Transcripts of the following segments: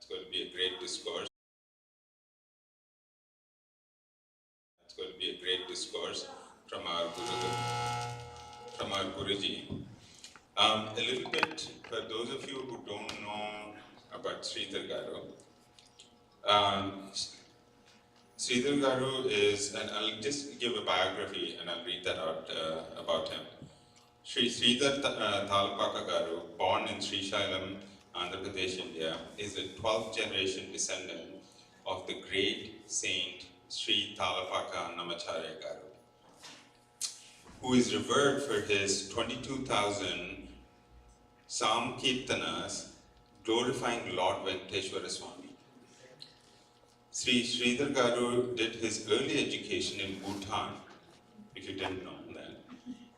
It's going to be a great discourse. It's going to be a great discourse from our Guruji. A little bit for those of you who don't know about Sridhar Garu. Sridhar Garu is, and I'll just give a biography and I'll read that out about him. Sridhar Tallapaka Garu, born in Srisailam, Andhra Pradesh, India, is a 12th generation descendant of the great saint Sri Tallapaka Namacharya Garu, who is revered for his 22,000 Psalm Kirtanas glorifying Lord Venkateshwara Swami. Sridhar Garu did his early education in Bhutan, if you didn't know that,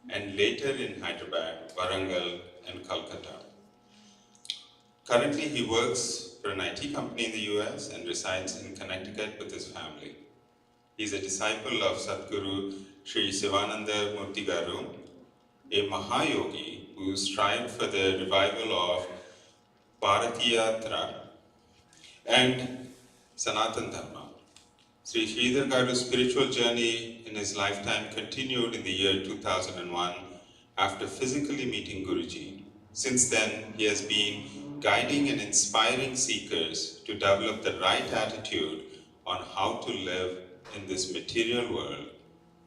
and later in Hyderabad, Warangal, and Calcutta. Currently, he works for an IT company in the US and resides in Connecticut with his family. He's a disciple of Sadguru Sri Sivananda Murti Garu, a Mahayogi who strived for the revival of Bharatiyatra and Sanatan Dharma. Sri Sridhar Garu's spiritual journey in his lifetime continued in the year 2001 after physically meeting Guruji. Since then, he has been guiding and inspiring seekers to develop the right attitude on how to live in this material world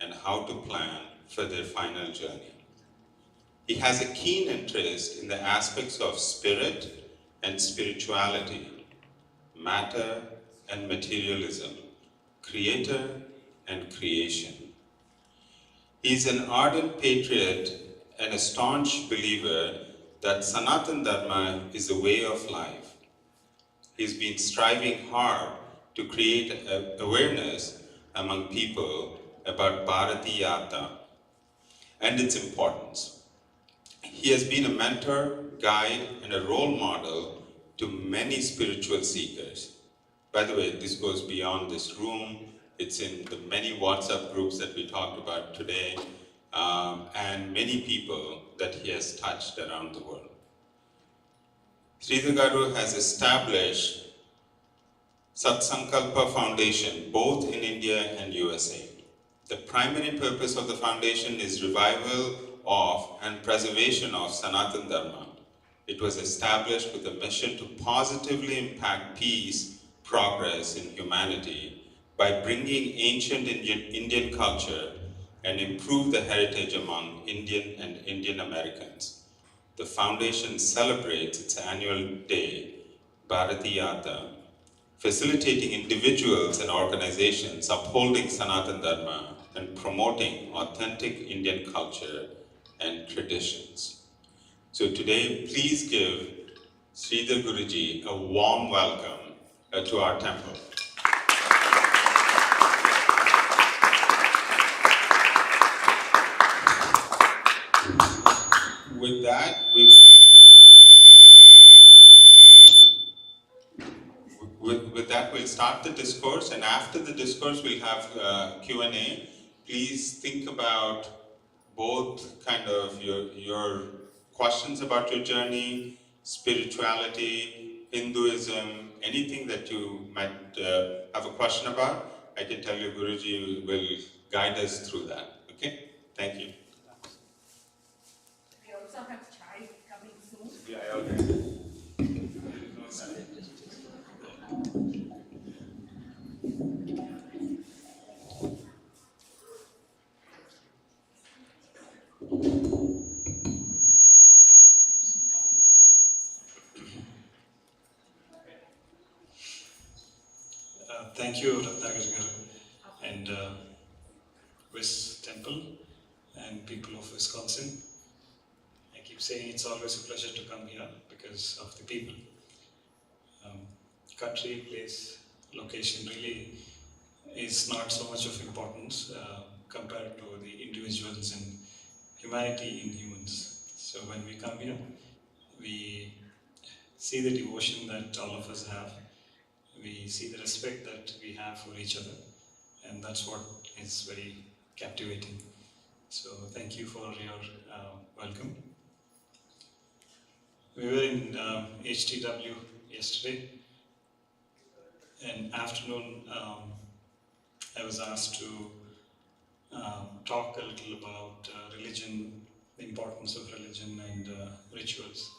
and how to plan for their final journey. He has a keen interest in the aspects of spirit and spirituality, matter and materialism, creator and creation. He is an ardent patriot and a staunch believer that Sanatan Dharma is a way of life. he's been striving hard to create awareness among people about Bharatiyata and its importance. He has been a mentor, guide, and a role model to many spiritual seekers. By the way, this goes beyond this room. It's in the many WhatsApp groups that we talked about today, and many people that he has touched around the world. Sridhar Garu has established Satsankalpa Foundation both in India and USA. The primary purpose of the foundation is revival of and preservation of Sanatana Dharma. It was established with a mission to positively impact peace, progress in humanity by bringing ancient Indian culture and improve the heritage among Indian and Indian Americans. The foundation celebrates its annual day, Bharatiyata, facilitating individuals and organizations upholding Sanatana Dharma and promoting authentic Indian culture and traditions. So today, please give Sridhar Guruji a warm welcome to our temple. With that, we'll start the discourse, and after the discourse, we'll have Q&A. Please think about both kind of your questions about your journey, spirituality, Hinduism, anything that you might have a question about. I can tell you Guruji will guide us through that. Okay? Thank you. We also have chai coming soon. Yeah, okay. Thank you, Ratnagiri and West Temple and people of Wisconsin. I keep saying it's always a pleasure to come here because of the people. Country, place, location really is not so much of importance compared to the individuals and humanity in humans. So when we come here, we see the devotion that all of us have. We see the respect that we have for each other, and that's what is very captivating. So thank you for your welcome. We were in HTW yesterday, and afternoon I was asked to talk a little about religion, the importance of religion and rituals.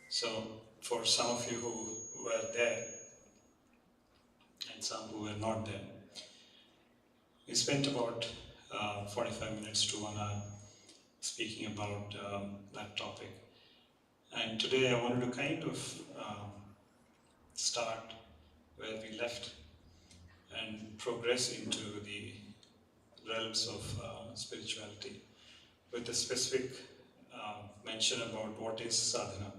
So for some of you who were there, and some who were not there, we spent about 45 minutes to 1 hour speaking about that topic. And today I wanted to kind of start where we left and progress into the realms of spirituality with a specific mention about what is sadhana.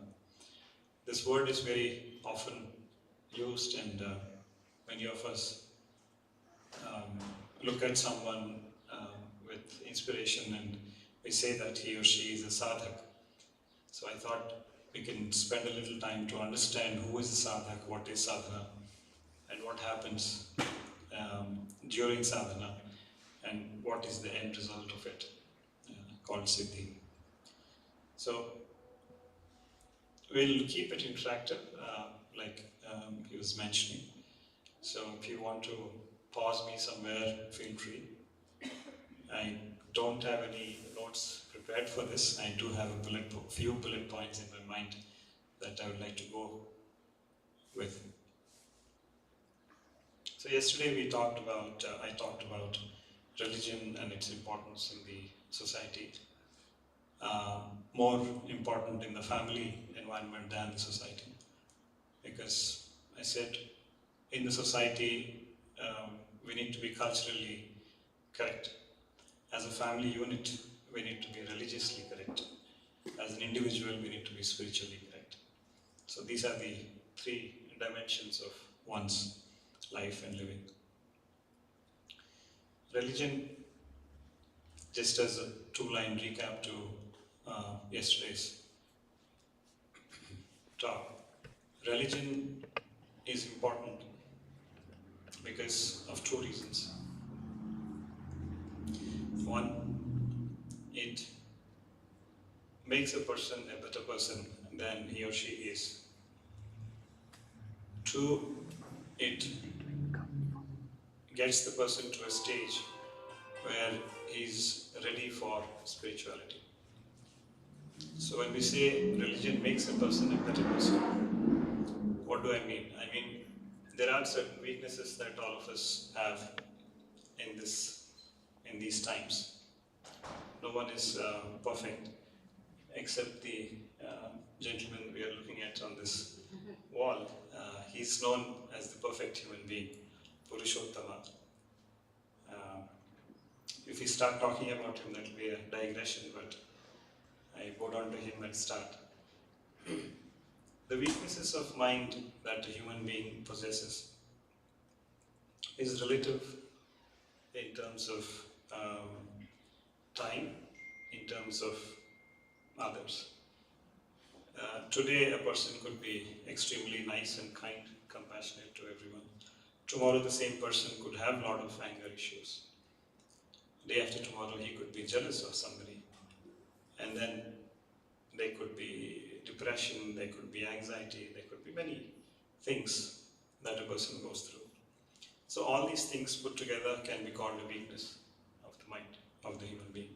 This word is very often used, and many of us look at someone with inspiration and we say that he or she is a sadhak. So I thought we can spend a little time to understand who is a sadhak, what is sadhana, and what happens during sadhana, and what is the end result of it, called Siddhi. So we'll keep it interactive, like he was mentioning. So if you want to pause me somewhere, feel free. I don't have any notes prepared for this. I do have a few bullet points in my mind that I would like to go with. So yesterday I talked about religion and its importance in the society. More important in the family environment than the society. Because I said, in the society, we need to be culturally correct. As a family unit, we need to be religiously correct. As an individual, we need to be spiritually correct. So these are the three dimensions of one's life and living. Religion, just as a two-line recap to yesterday's talk, religion is important because of two reasons. One, it makes a person a better person than he or she is. Two, it gets the person to a stage where he's ready for spirituality. So when we say religion makes a person a better person, what do I mean? I mean, there are certain weaknesses that all of us have in these times. No one is perfect except the gentleman we are looking at on this wall. He's known as the perfect human being, Purushottama. If we start talking about him, that will be a digression, but I bow down to him and start. The weaknesses of mind that a human being possesses is relative in terms of time, in terms of others. Today, a person could be extremely nice and kind, compassionate to everyone. Tomorrow, the same person could have a lot of anger issues. Day after tomorrow, he could be jealous of somebody. And then there could be depression, there could be anxiety, there could be many things that a person goes through. So all these things put together can be called a weakness of the mind, of the human being.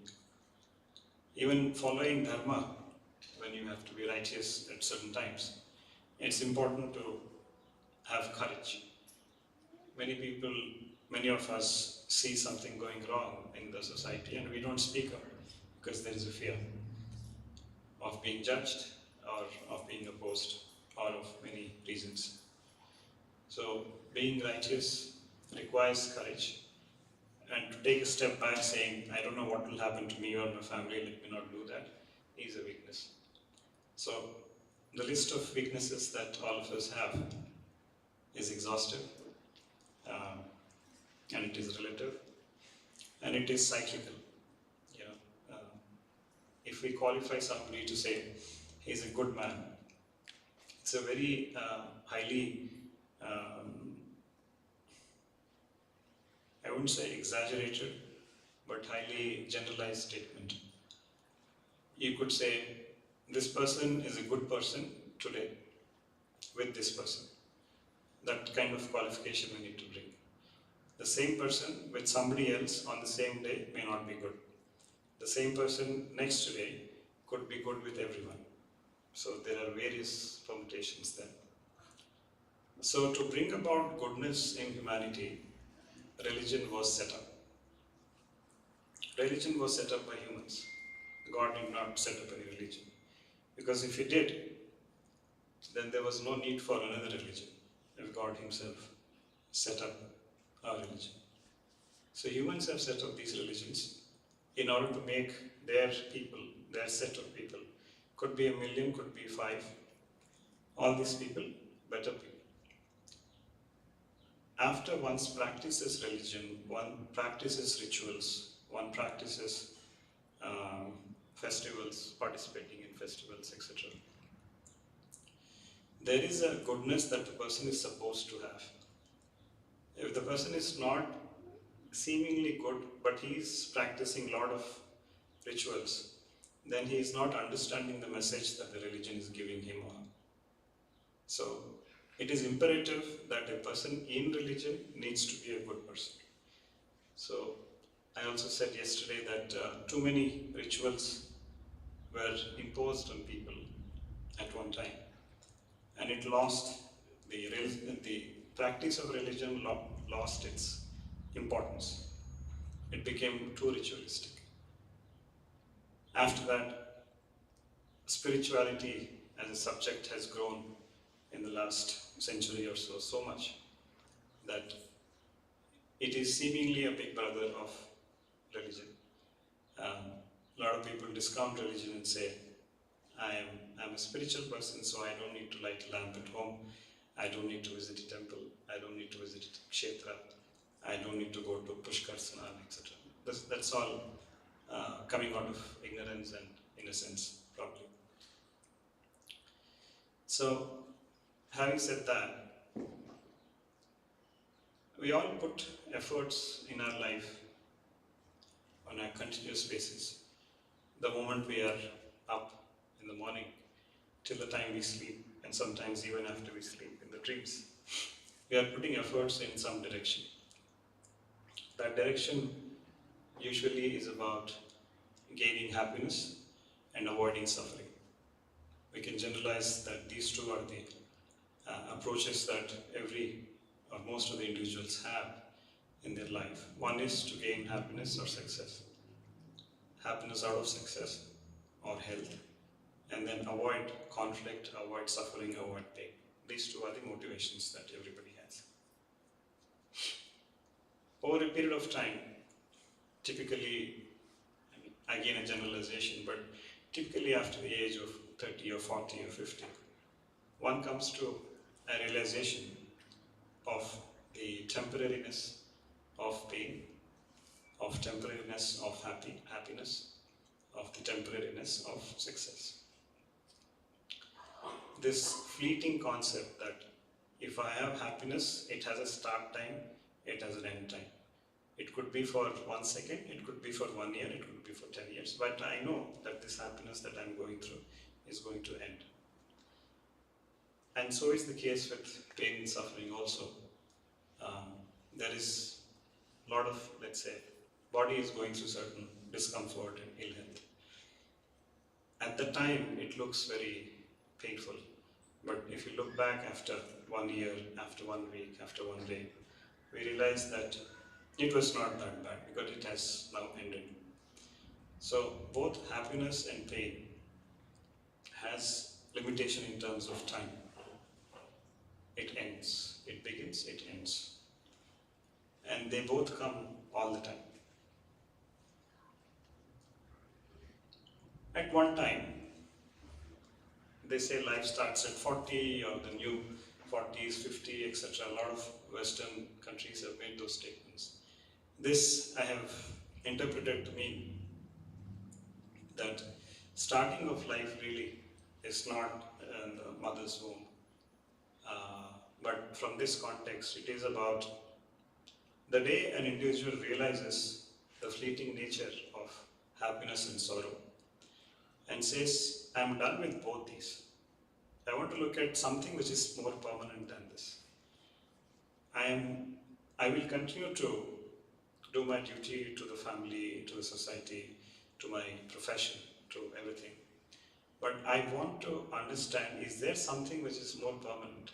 Even following dharma, when you have to be righteous at certain times, it's important to have courage. Many of us see something going wrong in the society and we don't speak up because there is a fear of being judged or of being opposed or of many reasons. So being righteous requires courage, and to take a step back saying, I don't know what will happen to me or my family, let me not do that, is a weakness. So the list of weaknesses that all of us have is exhaustive, and it is relative, and it is cyclical. If we qualify somebody to say he's a good man, it's a very highly, I wouldn't say exaggerated, but highly generalized statement. You could say, this person is a good person today with this person. That kind of qualification we need to bring. The same person with somebody else on the same day may not be good. The same person next today could be good with everyone. So there are various permutations there. So to bring about goodness in humanity, religion was set up. Religion was set up by humans. God did not set up any religion. Because if he did, then there was no need for another religion, if God himself set up our religion. So humans have set up these religions in order to make their people, their set of people, could be 1 million, could be 5, all these people, better people. After one practices religion, one practices rituals, one practices festivals, participating in festivals, etc. There is a goodness that the person is supposed to have. If the person is not seemingly good, but he is practicing a lot of rituals, then he is not understanding the message that the religion is giving him or her. So it is imperative that a person in religion needs to be a good person. So I also said yesterday that too many rituals were imposed on people at one time, and it lost the practice of religion lost its importance. It became too ritualistic. After that, spirituality as a subject has grown in the last century or so much that it is seemingly a big brother of religion. A lot of people discount religion and say, I'm a spiritual person, so I don't need to light a lamp at home. I don't need to visit a temple. I don't need to visit a kshetra. I don't need to go to Pushkar Snan, etc. That's all coming out of ignorance and innocence, probably. So, having said that, we all put efforts in our life on a continuous basis. The moment we are up in the morning till the time we sleep, and sometimes even after we sleep in the dreams, we are putting efforts in some direction. That direction usually is about gaining happiness and avoiding suffering. We can generalize that these two are the approaches that every or most of the individuals have in their life. One is to gain happiness or success, happiness out of success or health, and then avoid conflict, avoid suffering, avoid pain. These two are the motivations that everybody has. Over a period of time, typically, again a generalization, but typically after the age of 30 or 40 or 50, one comes to a realization of the temporariness of pain, of temporariness of happiness, of the temporariness of success. This fleeting concept that if I have happiness, it has a start time, it has an end time. It could be for 1 second, it could be for 1 year, it could be for 10 years, but I know that this happiness that I'm going through is going to end. And so is the case with pain and suffering also. There is a lot of, let's say, body is going through certain discomfort and ill health. At the time, it looks very painful. But if you look back after 1 year, after 1 week, after 1 day, we realize that it was not that bad because it has now ended. So both happiness and pain has limitation in terms of time. It ends, it begins, it ends. And they both come all the time. At one time, they say life starts at 40 or the new 40s, 50, etc. A lot of Western countries have made those statements. This I have interpreted to mean that starting of life really is not in the mother's womb. But from this context, it is about the day an individual realizes the fleeting nature of happiness and sorrow and says, I am done with both these. I want to look at something which is more permanent than this. I will continue to do my duty to the family, to the society, to my profession, to everything. But I want to understand, is there something which is more permanent?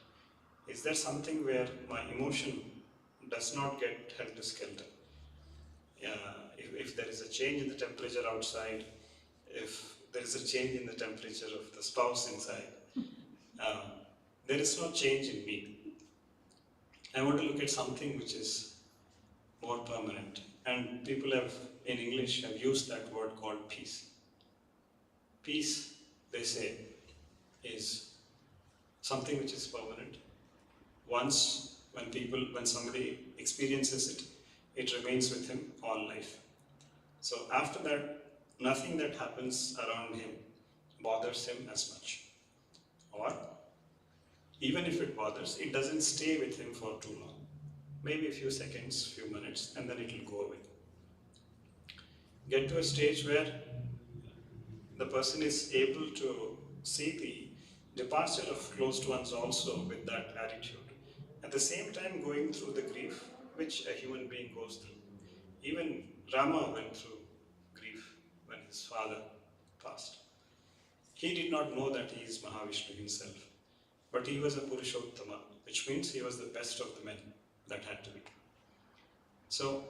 Is there something where my emotion does not get helter-skelter? If there is a change in the temperature outside, if there is a change in the temperature of the spouse inside, there is no change in me. I want to look at something which is more permanent. And people have, in English, have used that word called peace. Peace, they say, is something which is permanent. Once, when somebody experiences it, it remains with him all life. So after that, nothing that happens around him bothers him as much. Or, even if it bothers, it doesn't stay with him for too long. Maybe a few seconds, few minutes, and then it will go away. Get to a stage where the person is able to see the departure of closed ones also with that attitude. At the same time going through the grief which a human being goes through. Even Rama went through grief when his father passed. He did not know that he is Mahavishnu himself, but he was a Purushottama, which means he was the best of the men that had to be. So,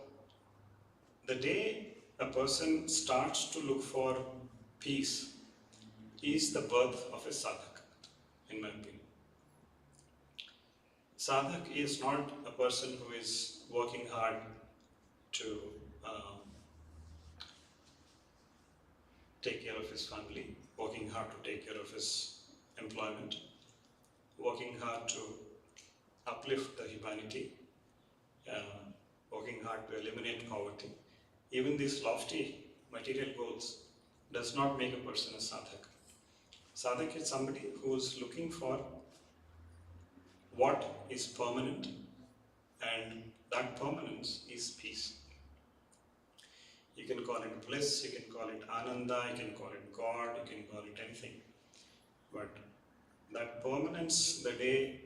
the day a person starts to look for peace is the birth of a sadhak, in my opinion. Sadhak is not a person who is working hard to take care of his family, working hard to take care of his employment, working hard to uplift the humanity, working hard to eliminate poverty. Even these lofty material goals does not make a person a sadhak. Sadhak is somebody who is looking for what is permanent, and that permanence is peace. You can call it bliss, you can call it ananda, you can call it God, you can call it anything. But that permanence, the day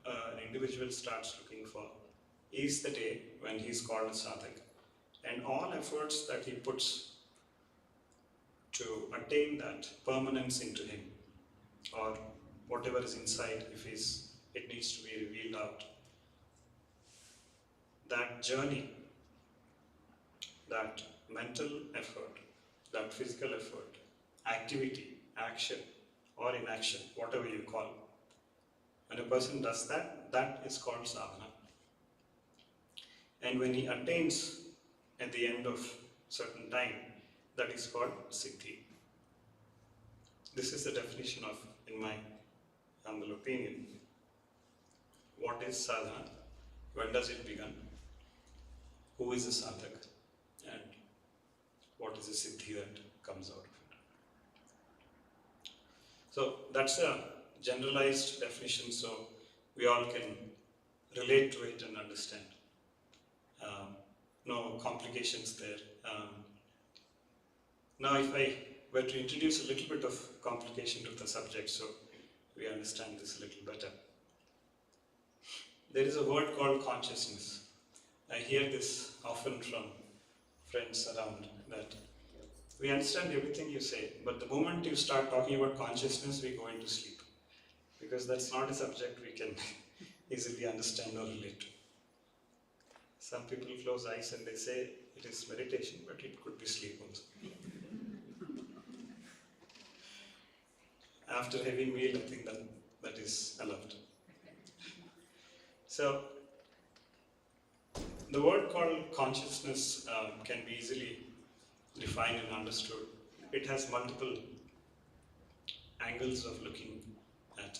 an individual starts looking for, is the day when he is called a sadhak. And all efforts that he puts to attain that permanence into him, or whatever is inside, if it needs to be revealed out, that journey, that mental effort, that physical effort, activity, action or inaction, whatever you call, when a person does that, that is called sadhana. And when he attains at the end of certain time, that is called siddhi. This is the definition of, in my humble opinion, what is sadhana, when does it begin, who is a sadhak, and what is the siddhi that comes out of it. So that's a generalized definition, so we all can relate to it and understand. No complications there. Now if I were to introduce a little bit of complication to the subject so we understand this a little better. There is a word called consciousness. I hear this often from friends around, that we understand everything you say, but the moment you start talking about consciousness, we go into sleep. Because that's not a subject we can easily understand or relate to. Some people close eyes and they say it is meditation, but it could be sleep also. After heavy meal, I think that is allowed. So, the word called consciousness can be easily defined and understood. It has multiple angles of looking at.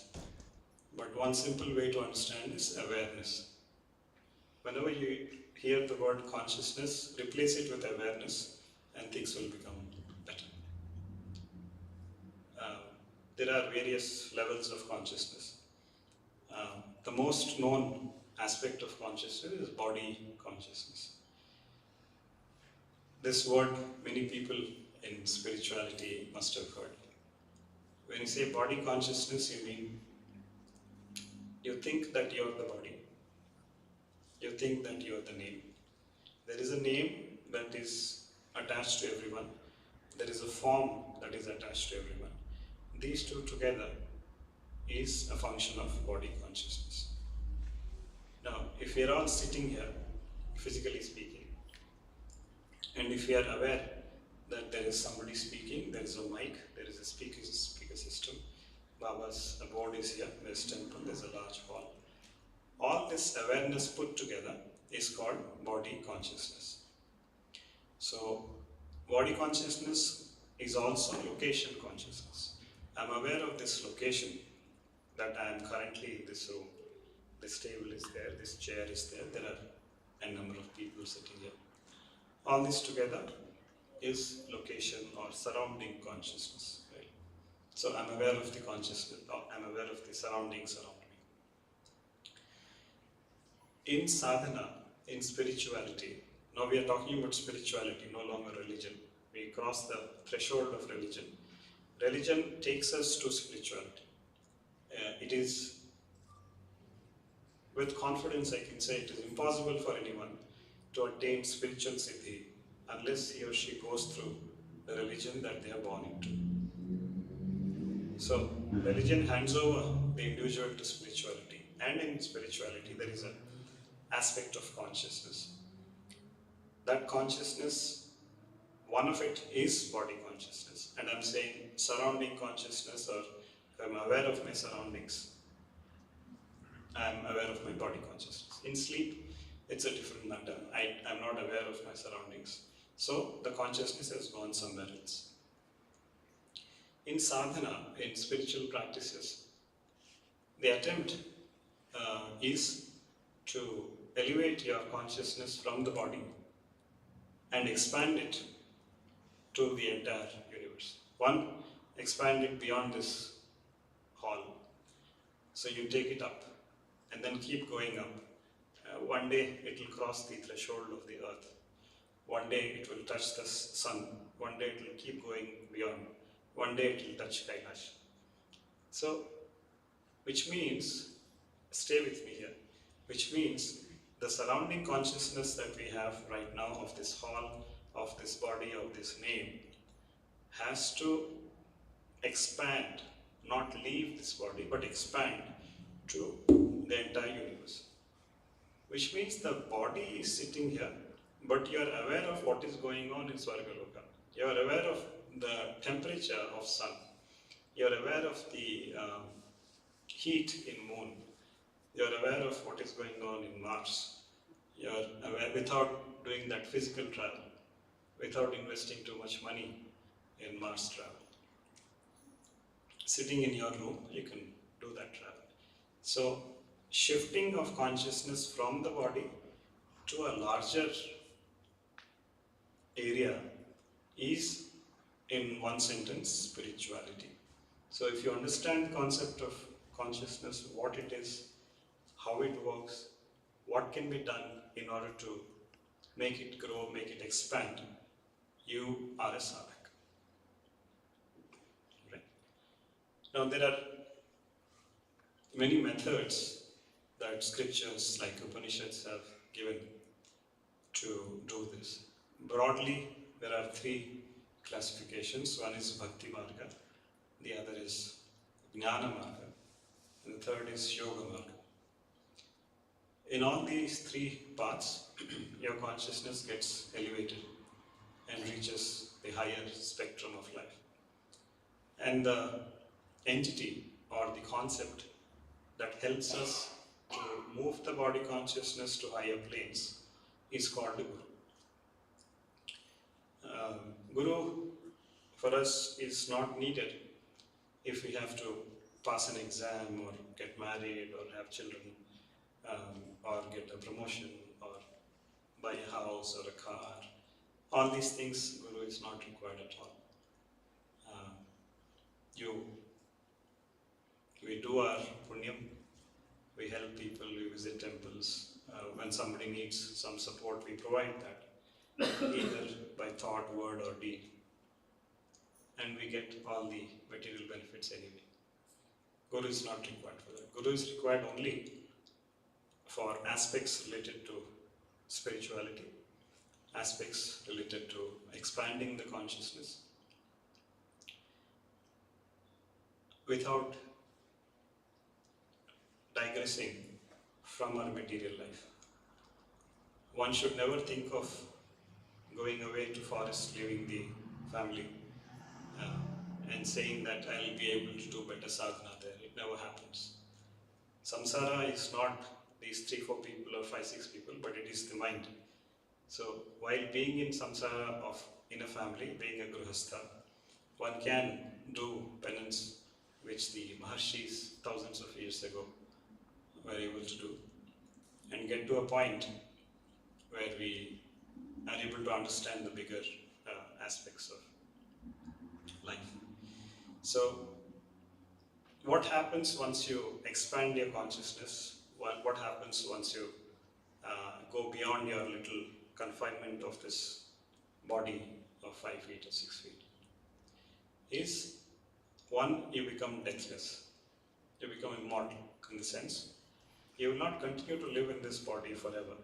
But one simple way to understand is awareness. Whenever you hear the word consciousness, replace it with awareness and things will become better. There are various levels of consciousness. The most known aspect of consciousness is body consciousness. This word many people in spirituality must have heard. When you say body consciousness, you mean you think that you are the body. You think that you are the name. There is a name that is attached to everyone. There is a form that is attached to everyone. These two together is a function of body consciousness. Now, if we are all sitting here, physically speaking, and if we are aware that there is somebody speaking, there is a mic, there is a speaker system, Baba's board is here, there's temple, there's a large hall. All this awareness put together is called body consciousness. So, body consciousness is also location consciousness. I'm aware of this location, that I am currently in this room. This table is there, this chair is there, there are a number of people sitting here. All this together is location or surrounding consciousness. Right? So I'm aware of the consciousness, or I'm aware of the surroundings around me. In sadhana, in spirituality, now we are talking about spirituality, no longer religion. We cross the threshold of religion. Religion takes us to spirituality. It is, with confidence I can say, it is impossible for anyone to attain spiritual siddhi unless he or she goes through the religion that they are born into. So, religion hands over the individual to spirituality, and in spirituality there is an aspect of consciousness. That consciousness, one of it is body consciousness, and I'm saying surrounding consciousness, or if I'm aware of my surroundings, I'm aware of my body consciousness. In sleep, it's a different matter. I'm not aware of my surroundings. So the consciousness has gone somewhere else. In sadhana, in spiritual practices, the attempt is to elevate your consciousness from the body and expand it to the entire universe. One, expand it beyond this hall. So you take it up and then keep going up. One day it will cross the threshold of the earth. One day it will touch the sun. One day it will keep going beyond. One day it will touch Kailash. So, which means, stay with me here, which means the surrounding consciousness that we have right now of this hall, of this body, of this name, has to expand, not leave this body, but expand to the entire universe. Which means the body is sitting here, but you are aware of what is going on in Swargaloka. You are aware of the temperature of sun. You are aware of the heat in moon. You are aware of what is going on in Mars. You are aware without doing that physical travel, without investing too much money in Mars travel. Sitting in your room, you can do that travel. So, shifting of consciousness from the body to a larger area is, in one sentence, spirituality. So if you understand the concept of consciousness, what it is, how it works, what can be done in order to make it grow, make it expand, you are a sadhak. Right? Now there are many methods that scriptures like Upanishads have given to do this. Broadly, there are three classifications. One is Bhakti Marga, the other is Jnana Marga, and the third is Yoga Marga. In all these three paths, your consciousness gets elevated and reaches the higher spectrum of life. And the entity or the concept that helps us to move the body consciousness to higher planes is called a Guru. Guru for us is not needed if we have to pass an exam or get married or have children or get a promotion or buy a house or a car. All these things, Guru is not required at all. We do our punyam, we help people, we visit temples. When somebody needs some support, we provide that, either by thought, word or deed. And we get all the material benefits anyway. Guru is not required for that. Guru is required only for aspects related to spirituality, aspects related to expanding the consciousness, without digressing from our material life. One should never think of going away to forest, leaving the family, and saying that I'll be able to do better sadhana there. It never happens. Samsara is not these 3-4 people or 5-6 people, but it is the mind. So while being in samsara in a family, being a grihastha, one can do penance, which the Maharshis thousands of years ago were able to do, and get to a point where we are able to understand the bigger aspects of life. So, what happens once you expand your consciousness? What happens once you go beyond your little confinement of this body of 5 feet or 6 feet? Is one, you become deathless. You become immortal in the sense you will not continue to live in this body forever,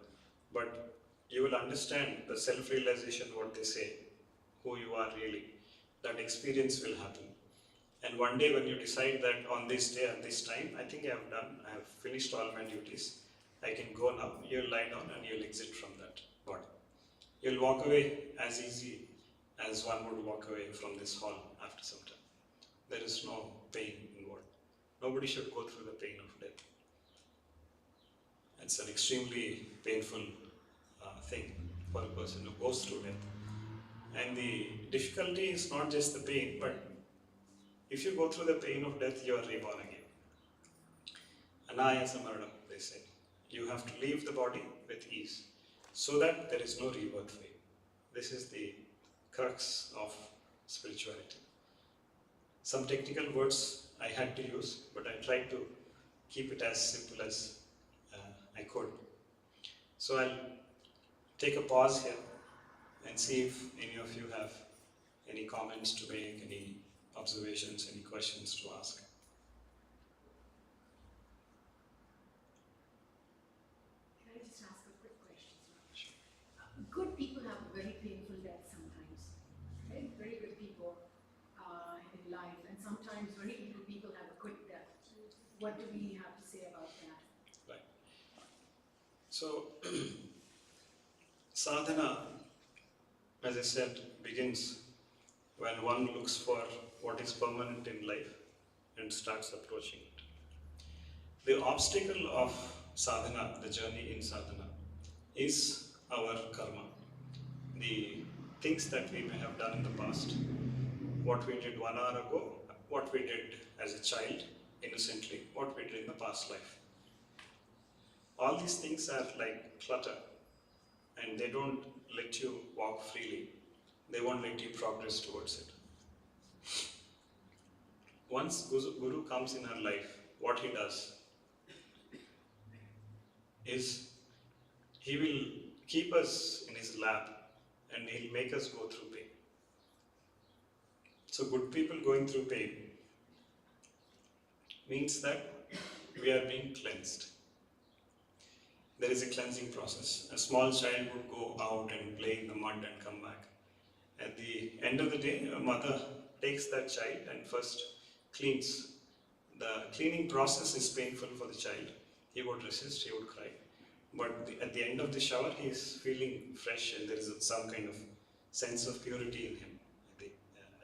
but you will understand the self-realization, what they say, who you are really. That experience will happen. And one day when you decide that on this day, at this time, I think I have finished all my duties, I can go now, you'll lie down and you'll exit from that body. You'll walk away as easy as one would walk away from this hall after some time. There is no pain involved. Nobody should go through the pain of death. It's an extremely painful thing for a person who goes through death. And the difficulty is not just the pain, but if you go through the pain of death, you are reborn again. Anayasa Maranam, they say. You have to leave the body with ease so that there is no rebirth for you. This is the crux of spirituality. Some technical words I had to use, but I tried to keep it as simple as I could. So I'll take a pause here and see if any of you have any comments to make, any observations, any questions to ask. Can I just ask a quick question? Good people have a very painful death sometimes. Right? Very good people in life, and sometimes very evil people have a quick death. What do we have to say about that? Right. So, sadhana, as I said, begins when one looks for what is permanent in life and starts approaching it. The obstacle of sadhana, the journey in sadhana, is our karma. The things that we may have done in the past, what we did 1 hour ago, what we did as a child, innocently, what we did in the past life. All these things are like clutter, and they don't let you walk freely. They won't let you progress towards it. Once Guru comes in our life, what he does is he will keep us in his lap and he'll make us go through pain. So good people going through pain means that we are being cleansed. There is a cleansing process. A small child would go out and play in the mud and come back. At the end of the day, a mother takes that child and first cleans. The cleaning process is painful for the child. He would resist, he would cry. But at the end of the shower, he is feeling fresh and there is some kind of sense of purity in him at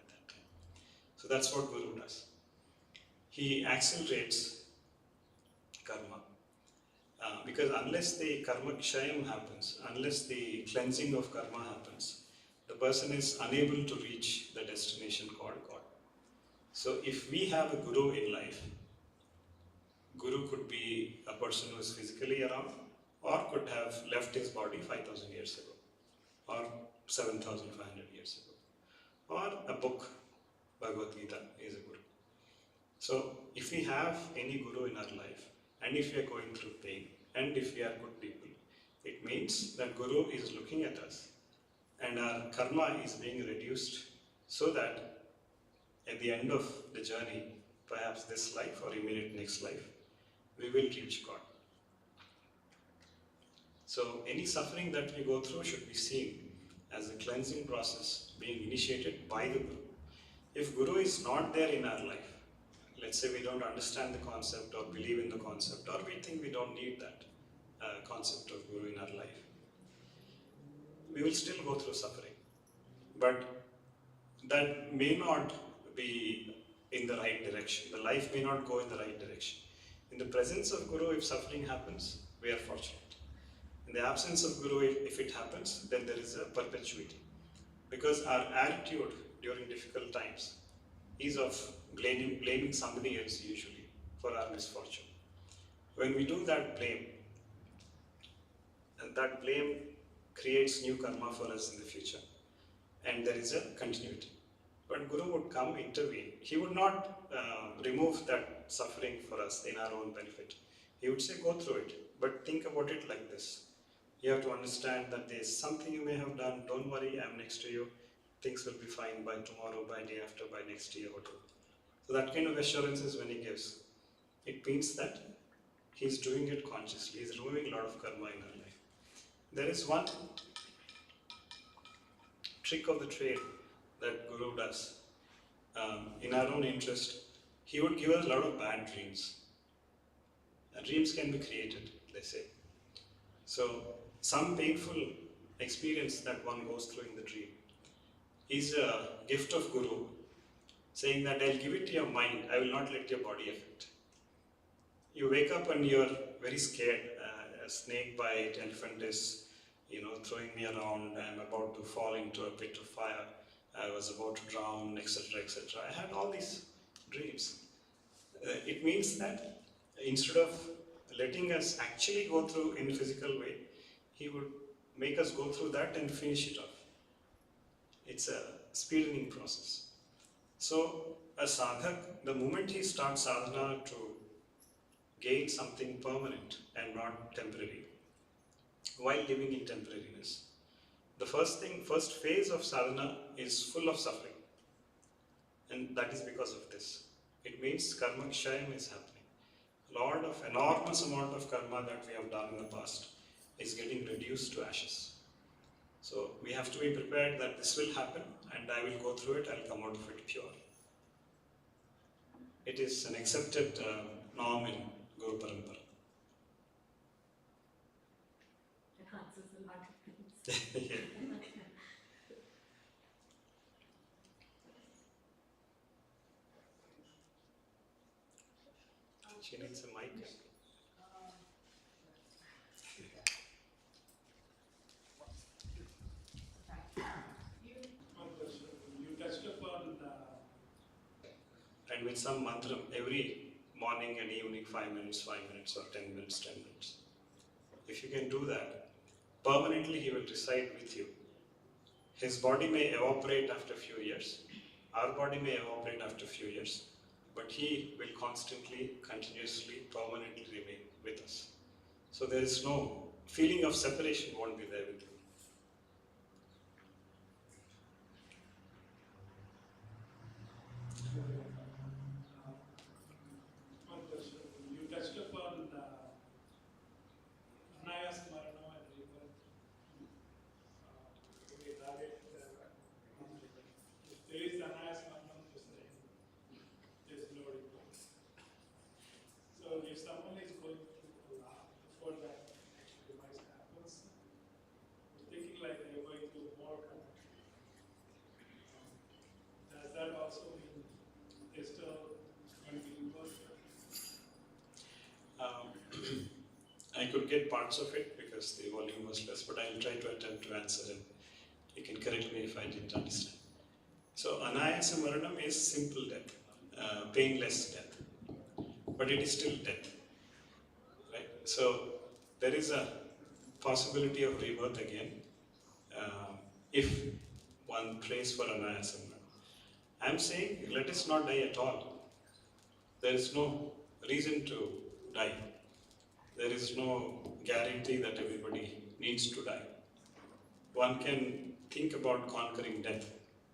that time. So that's what Guru does. He accelerates karma. Because unless the karma kshayam happens, unless the cleansing of karma happens, the person is unable to reach the destination called God. So if we have a Guru in life, Guru could be a person who is physically around or could have left his body 5,000 years ago or 7,500 years ago, or a book, Bhagavad Gita is a Guru. So if we have any Guru in our life, and if we are going through pain, and if we are good people, it means that Guru is looking at us and our karma is being reduced so that at the end of the journey, perhaps this life or immediate next life, we will reach God. So any suffering that we go through should be seen as a cleansing process being initiated by the Guru. If Guru is not there in our life, let's say we don't understand the concept or believe in the concept, or we think we don't need that concept of Guru in our life, we will still go through suffering. But that may not be in the right direction. The life may not go in the right direction. In the presence of Guru, if suffering happens, we are fortunate. In the absence of Guru, if it happens, then there is a perpetuity. Because our attitude during difficult times is of blaming somebody else usually for our misfortune. When we do that blame, and that blame creates new karma for us in the future, and there is a continuity. But Guru would come, intervene. He would not remove that suffering for us in our own benefit. He would say, go through it, but think about it like this. You have to understand that there is something you may have done. Don't worry, I'm next to you. Things will be fine by tomorrow, by day after, by next year or two. So that kind of assurance is when he gives. It means that he's doing it consciously. He's removing a lot of karma in our life. There is one trick of the trade that Guru does. In our own interest, he would give us a lot of bad dreams. Dreams can be created, they say. So, some painful experience that one goes through in the dream is a gift of Guru, saying that I'll give it to your mind, I will not let your body affect. You wake up and you're very scared. A snake bite, elephant is, throwing me around. I'm about to fall into a pit of fire. I was about to drown, etc., etc. I had all these dreams. It means that instead of letting us actually go through in a physical way, he would make us go through that and finish it off. It's a speeding process. So a sadhak, the moment he starts sadhana to gain something permanent and not temporary, while living in temporariness, the first phase of sadhana is full of suffering. And that is because of this. It means karma kshayam is happening. Enormous amount of karma that we have done in the past is getting reduced to ashes. So we have to be prepared that this will happen and I will go through it, I'll come out of it pure. It is an accepted norm in Guru Parampara. That answers a lot of things. Yeah. She needs a mic. You touched upon And with some mantra every morning and evening, 5 minutes, 5 minutes, or 10 minutes, 10 minutes. If you can do that, permanently he will reside with you. His body may evaporate after a few years, our body may evaporate after a few years, but he will constantly, continuously, permanently remain with us. So there is no feeling of separation won't be there with you. one question. You touched upon Anayas Marana and rebirth. If there is Anayas Marana, there's no rebirth. So if someone is going through a lot before that actual demise happens, I'm thinking like they're going through more karma. Does that also mean they're still going to be rebirth? I could get parts of it because the volume was less, but I'll try to attempt to answer and you can correct me if I didn't understand. So Anayasa Maranam is simple death, painless death, but it is still death. Right? So there is a possibility of rebirth again if one prays for Anayasa Maranam. I'm saying let us not die at all. There is no reason to die. There is no guarantee that everybody needs to die. One can think about conquering death,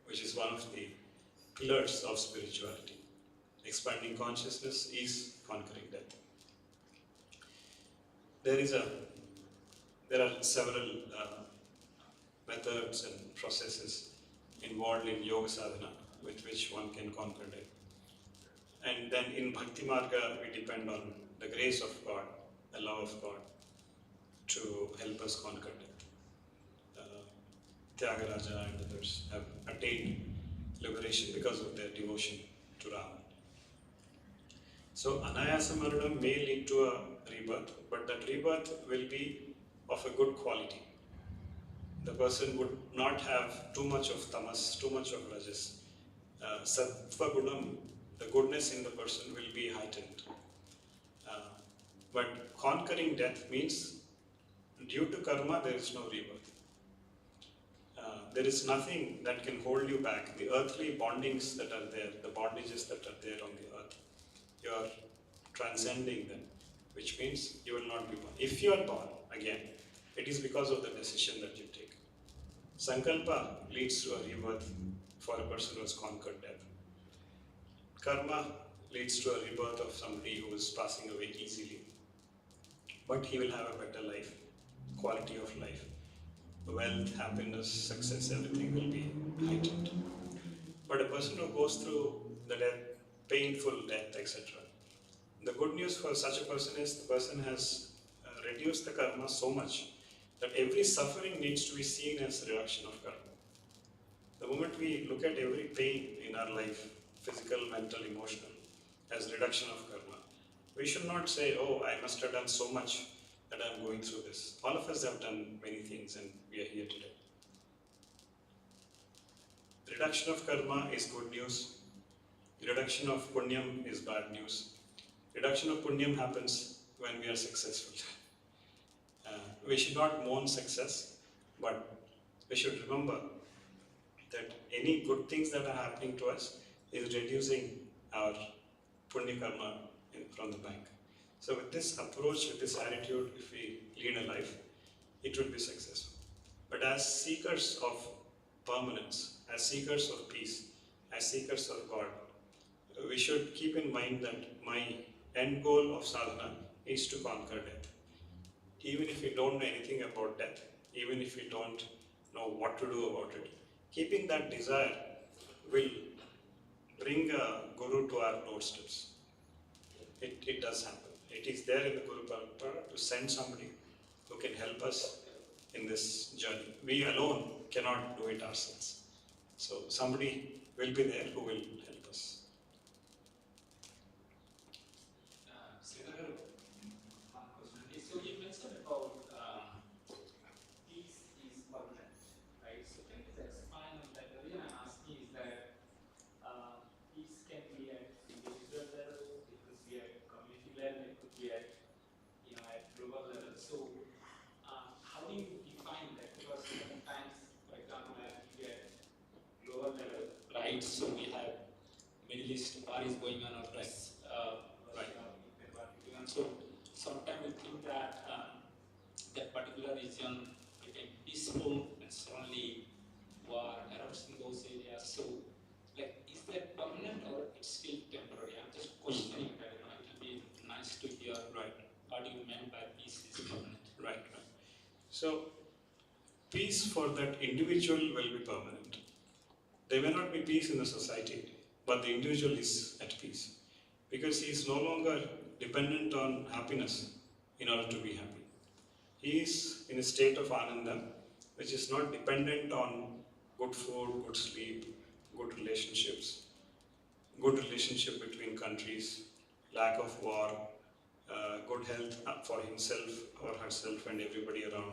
which is one of the pillars of spirituality. Expanding consciousness is conquering death. There are several methods and processes involved in yoga sadhana with which one can conquer death. And then in Bhakti Marga, we depend on the grace of God, the love of God, to help us conquer death. Tyagaraja and others have attained liberation because of their devotion to Rama. So Anayasa Maranam may lead to a rebirth, but that rebirth will be of a good quality. The person would not have too much of tamas, too much of rajas. Sattva gunam, the goodness in the person will be heightened. But conquering death means due to karma there is no rebirth. There is nothing that can hold you back. The earthly bondings that are there, the bondages that are there on the earth, you are transcending them, which means you will not be born. If you are born again, it is because of the decision that you take. Sankalpa leads to a rebirth for a person who has conquered death. Karma leads to a rebirth of somebody who is passing away easily. But he will have a better life, quality of life. Wealth, happiness, success, everything will be heightened. But a person who goes through the death, painful death, etc., the good news for such a person is the person has reduced the karma so much that every suffering needs to be seen as a reduction of karma. The moment we look at every pain in our life, physical, mental, emotional, as reduction of karma, we should not say, oh, I must have done so much that I am going through this. All of us have done many things and we are here today. Reduction of karma is good news. Reduction of punyam is bad news. Reduction of punyam happens when we are successful. We should not mourn success, but we should remember that any good things that are happening to us is reducing our punya karma from the bank. So with this approach, with this attitude, if we lead a life, it will be successful. But as seekers of permanence, as seekers of peace, as seekers of God, we should keep in mind that my end goal of sadhana is to conquer death. Even if we don't know anything about death, even if we don't know what to do about it, keeping that desire will bring a guru to our doorsteps. It does happen. It is there in the Guru Parampara to send somebody who can help us in this journey. We alone cannot do it ourselves. So somebody will be there who will help us. Sridhar, one question. So you mentioned about peace is permanent, right? So can you just expand on that? The reason I'm asking is that peace can be at individual level, it could be at community level, it could be at at global level. So how do you define that? Because sometimes, for example, at global level, right? So we have Middle East war is going on, or Russia, Ukraine. So sometimes we think that that particular region became peaceful and suddenly war erupts in those areas. So, like, is that permanent or it's still temporary? I'm just questioning that. It will be nice to hear. Right. What do you mean by peace is permanent? Right. So peace for that individual will be permanent. There may not be peace in the society, but the individual is at peace because he is no longer dependent on happiness in order to be happy. He is in a state of ananda, which is not dependent on good food, good sleep, good relationships, good relationship between countries, lack of war, good health for himself or herself and everybody around.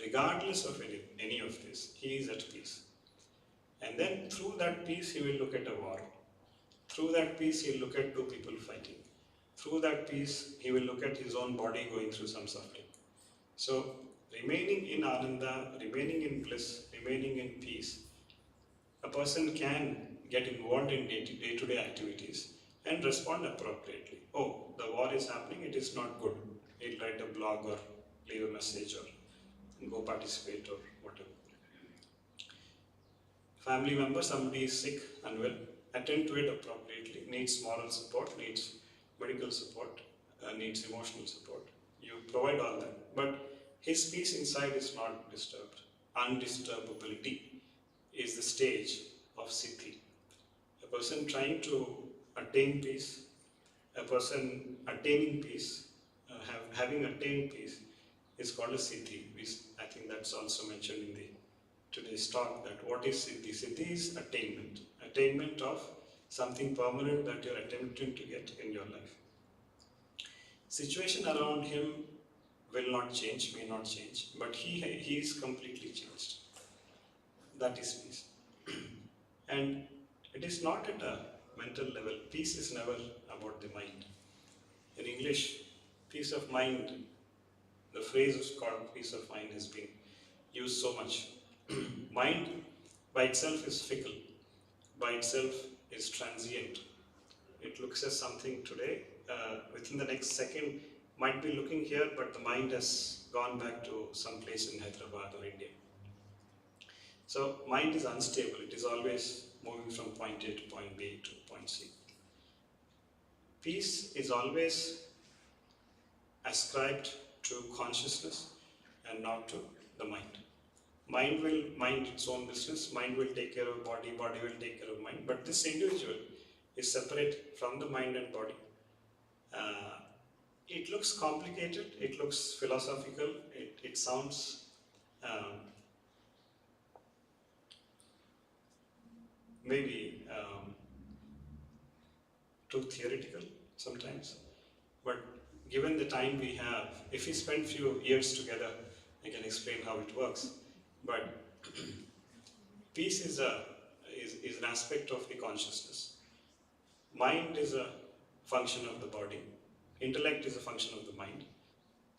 Regardless of any of this, he is at peace. And then through that peace, he will look at a war. Through that peace, he will look at two people fighting. Through that peace, he will look at his own body going through some suffering. So, remaining in ananda, remaining in bliss, remaining in peace, a person can get involved in day-to-day activities and respond appropriately. Oh, the war is happening, it is not good. He'll write a blog or leave a message or go participate or whatever. Family member, somebody is sick, unwell, attend to it appropriately, needs moral support, needs medical support, needs emotional support. You provide all that. But his peace inside is not disturbed. Undisturbability is the stage of Siddhi. A person trying to attain peace, a person attaining peace, having attained peace is called a Siddhi. I think that's also mentioned in today's talk, that what is Siddhi? Siddhi is attainment. Attainment of something permanent that you're attempting to get in your life. Situation around him will not change, may not change, but he is completely changed. That is peace. And it is not at a mental level. Peace is never about the mind. In English, peace of mind, the phrase is called peace of mind has been used so much. Mind by itself is fickle, by itself is transient. It looks at something today, within the next second might be looking here, but the mind has gone back to some place in Hyderabad or India. So mind is unstable, it is always moving from point A to point B to point C. Peace is always ascribed to consciousness and not to the mind. Mind will mind its own business, mind will take care of body, body will take care of mind, but this individual is separate from the mind and body. It looks complicated, it looks philosophical, it sounds maybe too theoretical sometimes, but given the time we have, if we spend few years together, I can explain how it works. But peace is an aspect of the consciousness. Mind is a function of the body. Intellect is a function of the mind.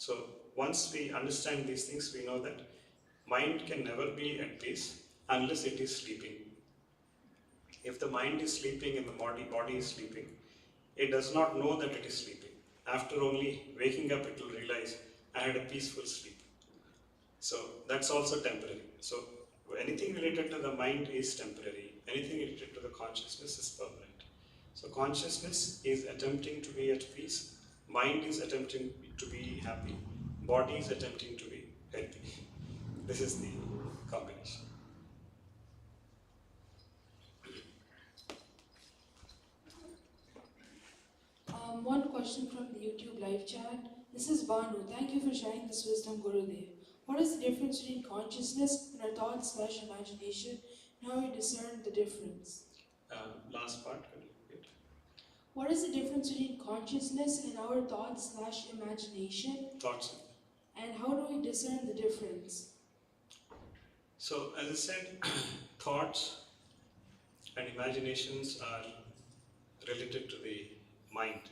So once we understand these things, we know that mind can never be at peace unless it is sleeping. If the mind is sleeping and the body is sleeping, it does not know that it is sleeping. After only waking up, it will realize, I had a peaceful sleep. So that's also temporary. So anything related to the mind is temporary. Anything related to the consciousness is permanent. So consciousness is attempting to be at peace. Mind is attempting to be happy. Body is attempting to be healthy. This is the combination. One question from the YouTube live chat. This is Banu. Thank you for sharing this wisdom, Gurudev. What is the difference between consciousness and our thoughts/imagination, and how we discern the difference? Last part, can you repeat? What is the difference between consciousness and our thoughts/imagination, Thoughts. and how do we discern the difference? So, as I said, thoughts and imaginations are related to the mind.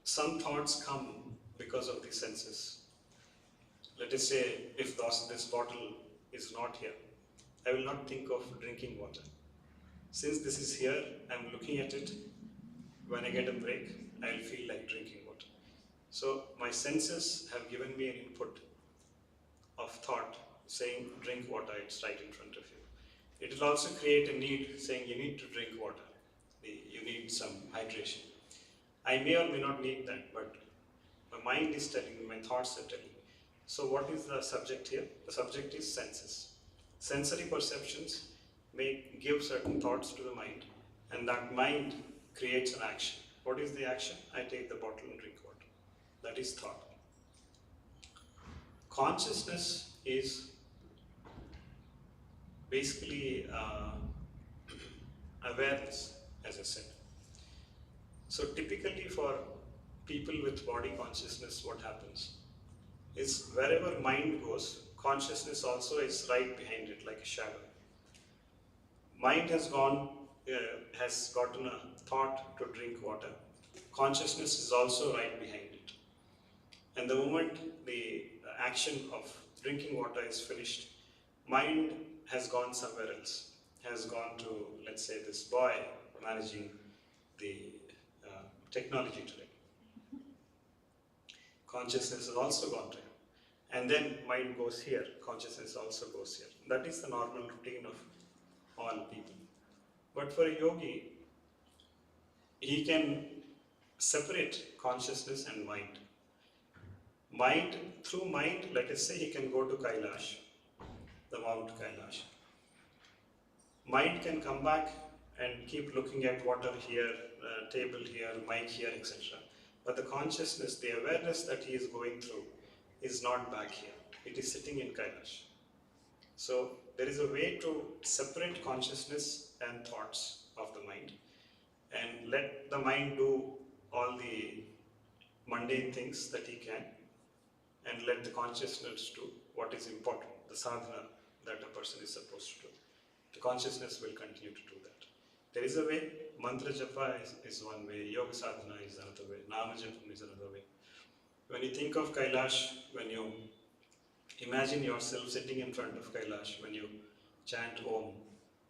Some thoughts come because of the senses. Let us say, if this bottle is not here, I will not think of drinking water. Since this is here, I am looking at it. When I get a break, I will feel like drinking water. So my senses have given me an input of thought saying drink water, it's right in front of you. It will also create a need saying you need to drink water. You need some hydration. I may or may not need that, but my mind is telling me, my thoughts are telling me. So what is the subject here? The subject is senses. Sensory perceptions may give certain thoughts to the mind, and that mind creates an action. What is the action? I take the bottle and drink water. That is thought. Consciousness is basically awareness, as I said. So typically for people with body consciousness, what happens is wherever mind goes, consciousness also is right behind it, like a shadow. Mind has gotten a thought to drink water. Consciousness is also right behind it. And the moment the action of drinking water is finished, mind has gone somewhere else, has gone to, let's say, this boy managing the technology today. Consciousness has also gone to him. And then mind goes here, consciousness also goes here. That is the normal routine of all people. But for a yogi, he can separate consciousness and mind. Through mind, let us say he can go to Kailash, the Mount Kailash. Mind can come back and keep looking at water here, table here, mic here, etc. But the consciousness, the awareness that he is going through is not back here. It is sitting in Kailash. So there is a way to separate consciousness and thoughts of the mind and let the mind do all the mundane things that he can, and let the consciousness do what is important, the sadhana that a person is supposed to do. The consciousness will continue to do that. There is a way. Mantra japa is one way, yoga sadhana is another way, nama japa is another way. When you think of Kailash, when you imagine yourself sitting in front of Kailash, when you chant Om,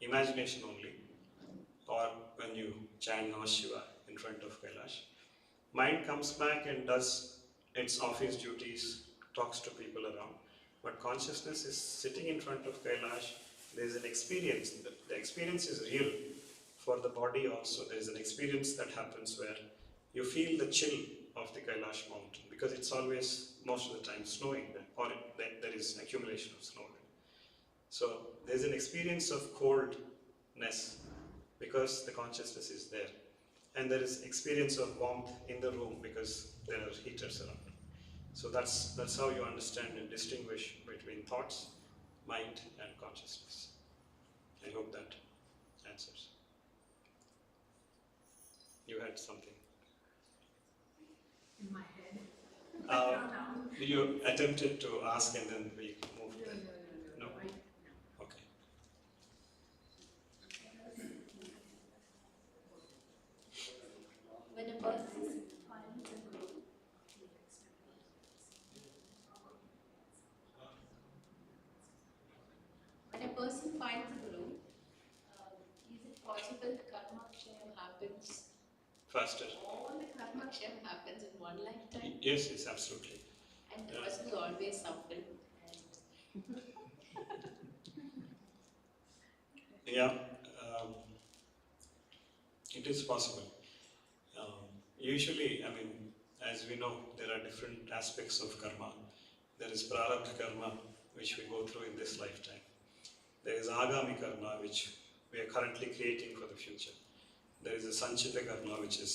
imagination only, or when you chant Namah Shiva in front of Kailash, mind comes back and does its office duties, talks to people around, but consciousness is sitting in front of Kailash. There is an experience. The experience is real for the body also. There is an experience that happens where you feel the chill of the Kailash mountain, because it's always, most of the time, snowing there, or there is accumulation of snow there. So there is an experience of coldness because the consciousness is there. And there is experience of warmth in the room because there are heaters around. So that's how you understand and distinguish between thoughts, mind, and consciousness. I hope that answers. You had something. In my head. I don't know. You attempted to ask and then we moved. No. No? Okay. When a person is violent and faster. All the karma kshem happens in one lifetime, Yes, yes, absolutely. and the person is always suffering. And Yeah, um, it is possible. Usually, I mean, as we know, there are different aspects of karma. There is prarabdha karma, which we go through in this lifetime. There is agami karma, which we are currently creating for the future. There is a sanchita karma, which is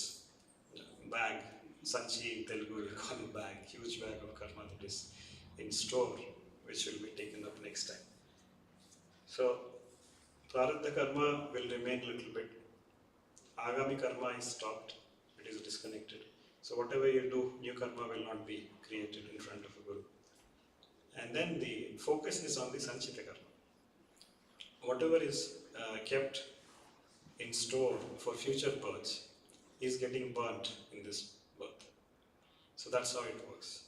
bag, sanchi in Telugu, we call it bag, huge bag of karma that is in store, which will be taken up next time. So, prarabdha karma will remain a little bit. Agami karma is stopped, it is disconnected. So whatever you do, new karma will not be created in front of a guru. And then the focus is on the sanchita karma. Whatever is kept in store for future births is getting burnt in this birth. So that's how it works.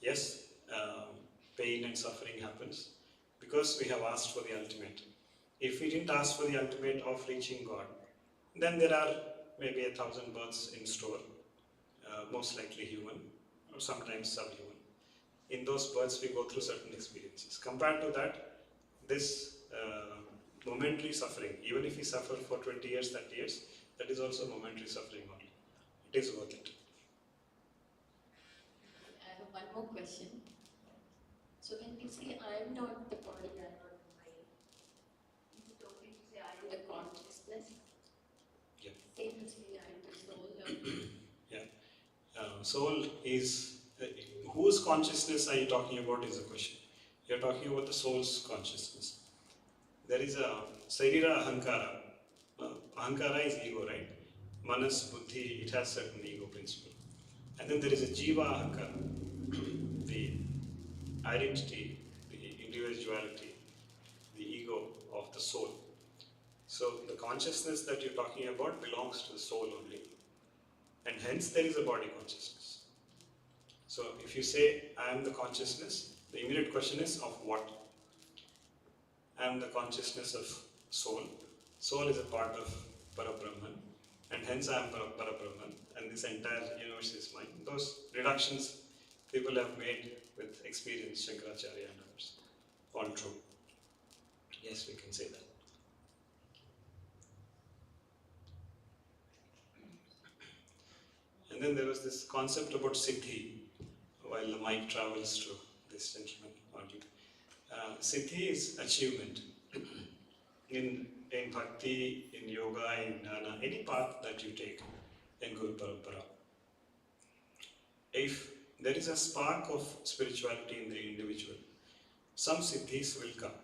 Yes, pain and suffering happens because we have asked for the ultimate. If we didn't ask for the ultimate of reaching God, then there are maybe 1,000 births in store, most likely human or sometimes subhuman. In those births, we go through certain experiences. Compared to that, this momentary suffering, even if we suffer for 20 years, 30 years, that is also momentary suffering only. It is worth it. I have one more question. So when we say I am not the body, I am not the mind, is it okay to say I am the consciousness? Yeah. Same as we I am the soul. Soul is, whose consciousness are you talking about is the question. You are talking about the soul's consciousness. There is a Sarira Ahankara. Ahankara is ego, right? Manas, Buddhi, it has certain ego principle. And then there is a Jiva Ahankara, the identity, the individuality, the ego of the soul. So the consciousness that you're talking about belongs to the soul only. And hence there is a body consciousness. So if you say, I am the consciousness, the immediate question is of what? I am the consciousness of soul. Soul is a part of Parabrahman, and hence I am Parabrahman, and this entire universe is mine. Those reductions people have made with experience, Shankaracharya and others. All true. Yes, we can say that. And then there was this concept about Siddhi, while the mic travels to this gentleman. Siddhi is achievement. In bhakti, in yoga, in jnana, any path that you take in Guru Parampara. If there is a spark of spirituality in the individual, some siddhis will come.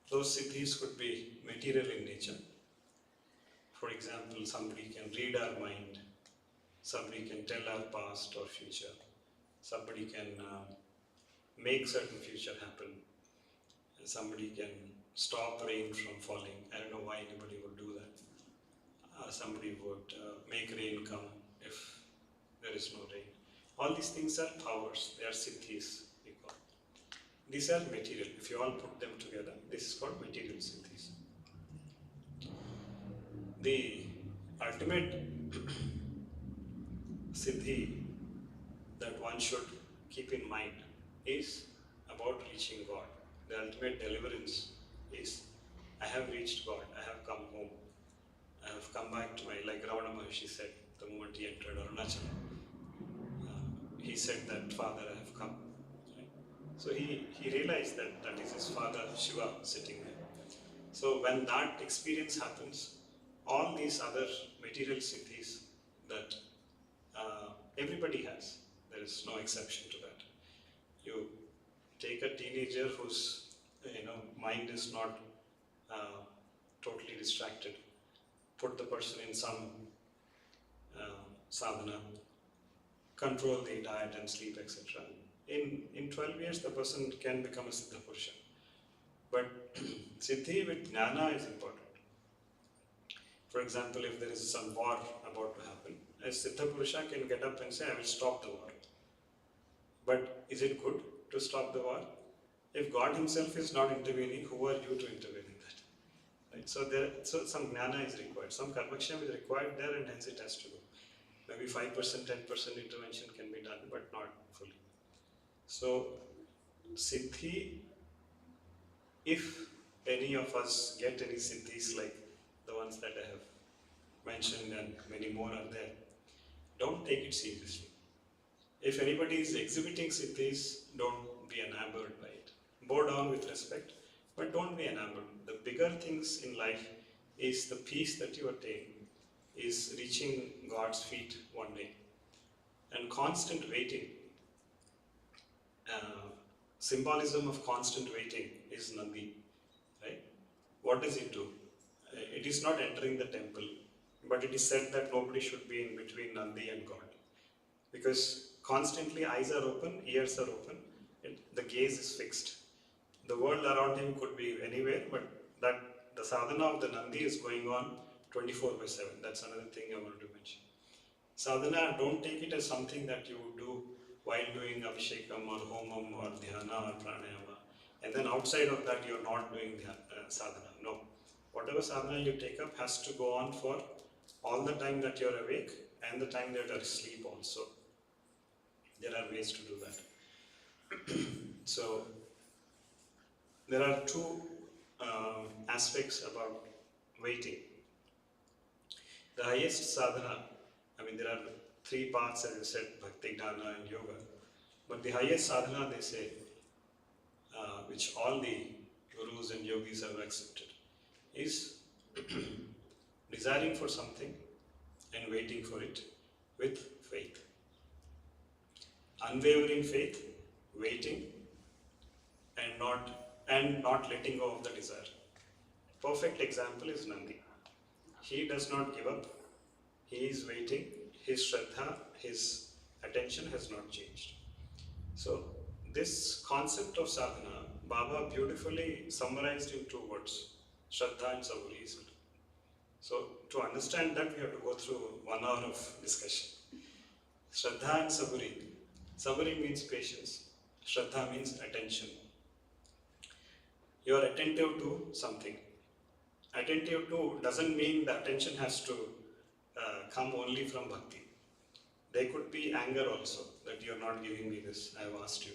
Those siddhis could be material in nature. For example, somebody can read our mind, somebody can tell our past or future, somebody can make certain future happen, and somebody can stop rain from falling. I don't know why anybody would do that. Somebody would make rain come if there is no rain. All these things are powers, they are siddhis, we call. These are material. If you all put them together, this is called material siddhis. The ultimate siddhi that one should keep in mind is about reaching God. The ultimate deliverance is, I have reached God, I have come home, I have come back to my, like Ravana Maharshi said the moment he entered Arunachala. He said that, Father, I have come. Right? So he realized that that is his father Shiva sitting there. So when that experience happens, all these other material siddhis that everybody has, there is no exception to that. You take a teenager whose mind is not totally distracted, put the person in some sadhana, control the diet and sleep, etc. In 12 years, the person can become a Siddha Purusha. But Siddhi with Jnana is important. For example, if there is some war about to happen, a Siddha Purusha can get up and say, I will stop the war. But is it good to stop the war? If God himself is not intervening, who are you to intervene in that? Right? So some jnana is required, some karmaksham is required there, and hence it has to go. Maybe 5%, 10% intervention can be done, but not fully. So Siddhi, if any of us get any Siddhis like the ones that I have mentioned and many more are there, don't take it seriously. If anybody is exhibiting Siddhis, don't be enamored by it. Bow down with respect, but don't be enamored. The bigger things in life is the peace that you attain, is reaching God's feet one day. And constant waiting, symbolism of constant waiting is Nandi, right? What does it do? It is not entering the temple, but it is said that nobody should be in between Nandi and God. Because constantly eyes are open, ears are open, the gaze is fixed. The world around him could be anywhere, but that the sadhana of the Nandi is going on 24/7. That's another thing I wanted to mention. Sadhana, don't take it as something that you do while doing abhishekam or homam or dhyana or pranayama, and then outside of that you're not doing sadhana. No. Whatever sadhana you take up has to go on for all the time that you're awake and the time that you're asleep also. There are ways to do that. So, there are two aspects about waiting. The highest sadhana, there are three paths, as I said, bhakti, dana, and yoga. But the highest sadhana, they say, which all the gurus and yogis have accepted, is desiring for something and waiting for it with faith. Unwavering faith, waiting, and not letting go of the desire. Perfect example is Nandi. He does not give up. He is waiting. His shraddha, his attention has not changed. So this concept of sadhana, Baba beautifully summarized in 2 words, shraddha and saburi. So to understand that, we have to go through 1 hour of discussion. Shraddha and saburi. Saburi means patience. Shraddha means attention. You are attentive to something. Attentive to doesn't mean the attention has to come only from bhakti. There could be anger also, that you are not giving me this, I have asked you.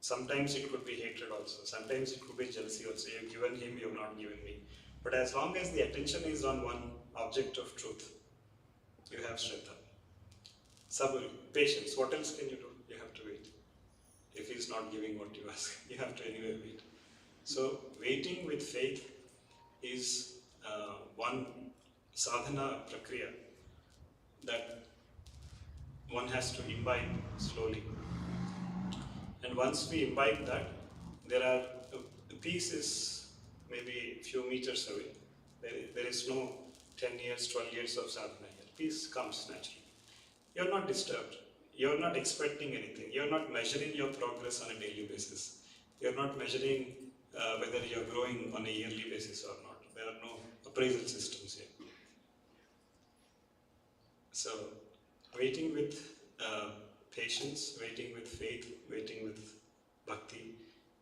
Sometimes it could be hatred also. Sometimes it could be jealousy also. You have given him, you have not given me. But as long as the attention is on one object of truth, you have shraddha. Saburi, patience. What else can you do? You have to wait. If he is not giving what you ask, you have to anyway wait. So, waiting with faith is one sadhana prakriya that one has to imbibe slowly. And once we imbibe that, the peace is maybe a few meters away. There is no 10 years, 12 years of sadhana here. Peace comes naturally. You are not disturbed. You are not expecting anything. You are not measuring your progress on a daily basis. You are not measuring whether you are growing on a yearly basis or not. There are no appraisal systems here. So, waiting with patience, waiting with faith, waiting with bhakti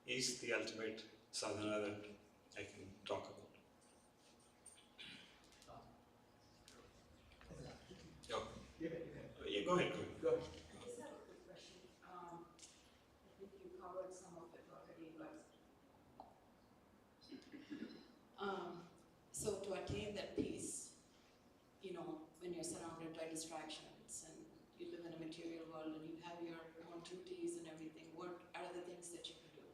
is the ultimate sadhana that I can talk about. Yeah, go ahead. I just have a quick question. I think you covered some of it already, but so to attain that peace, when you're surrounded by distractions and you live in a material world and you have your own duties and everything, what are the things that you can do?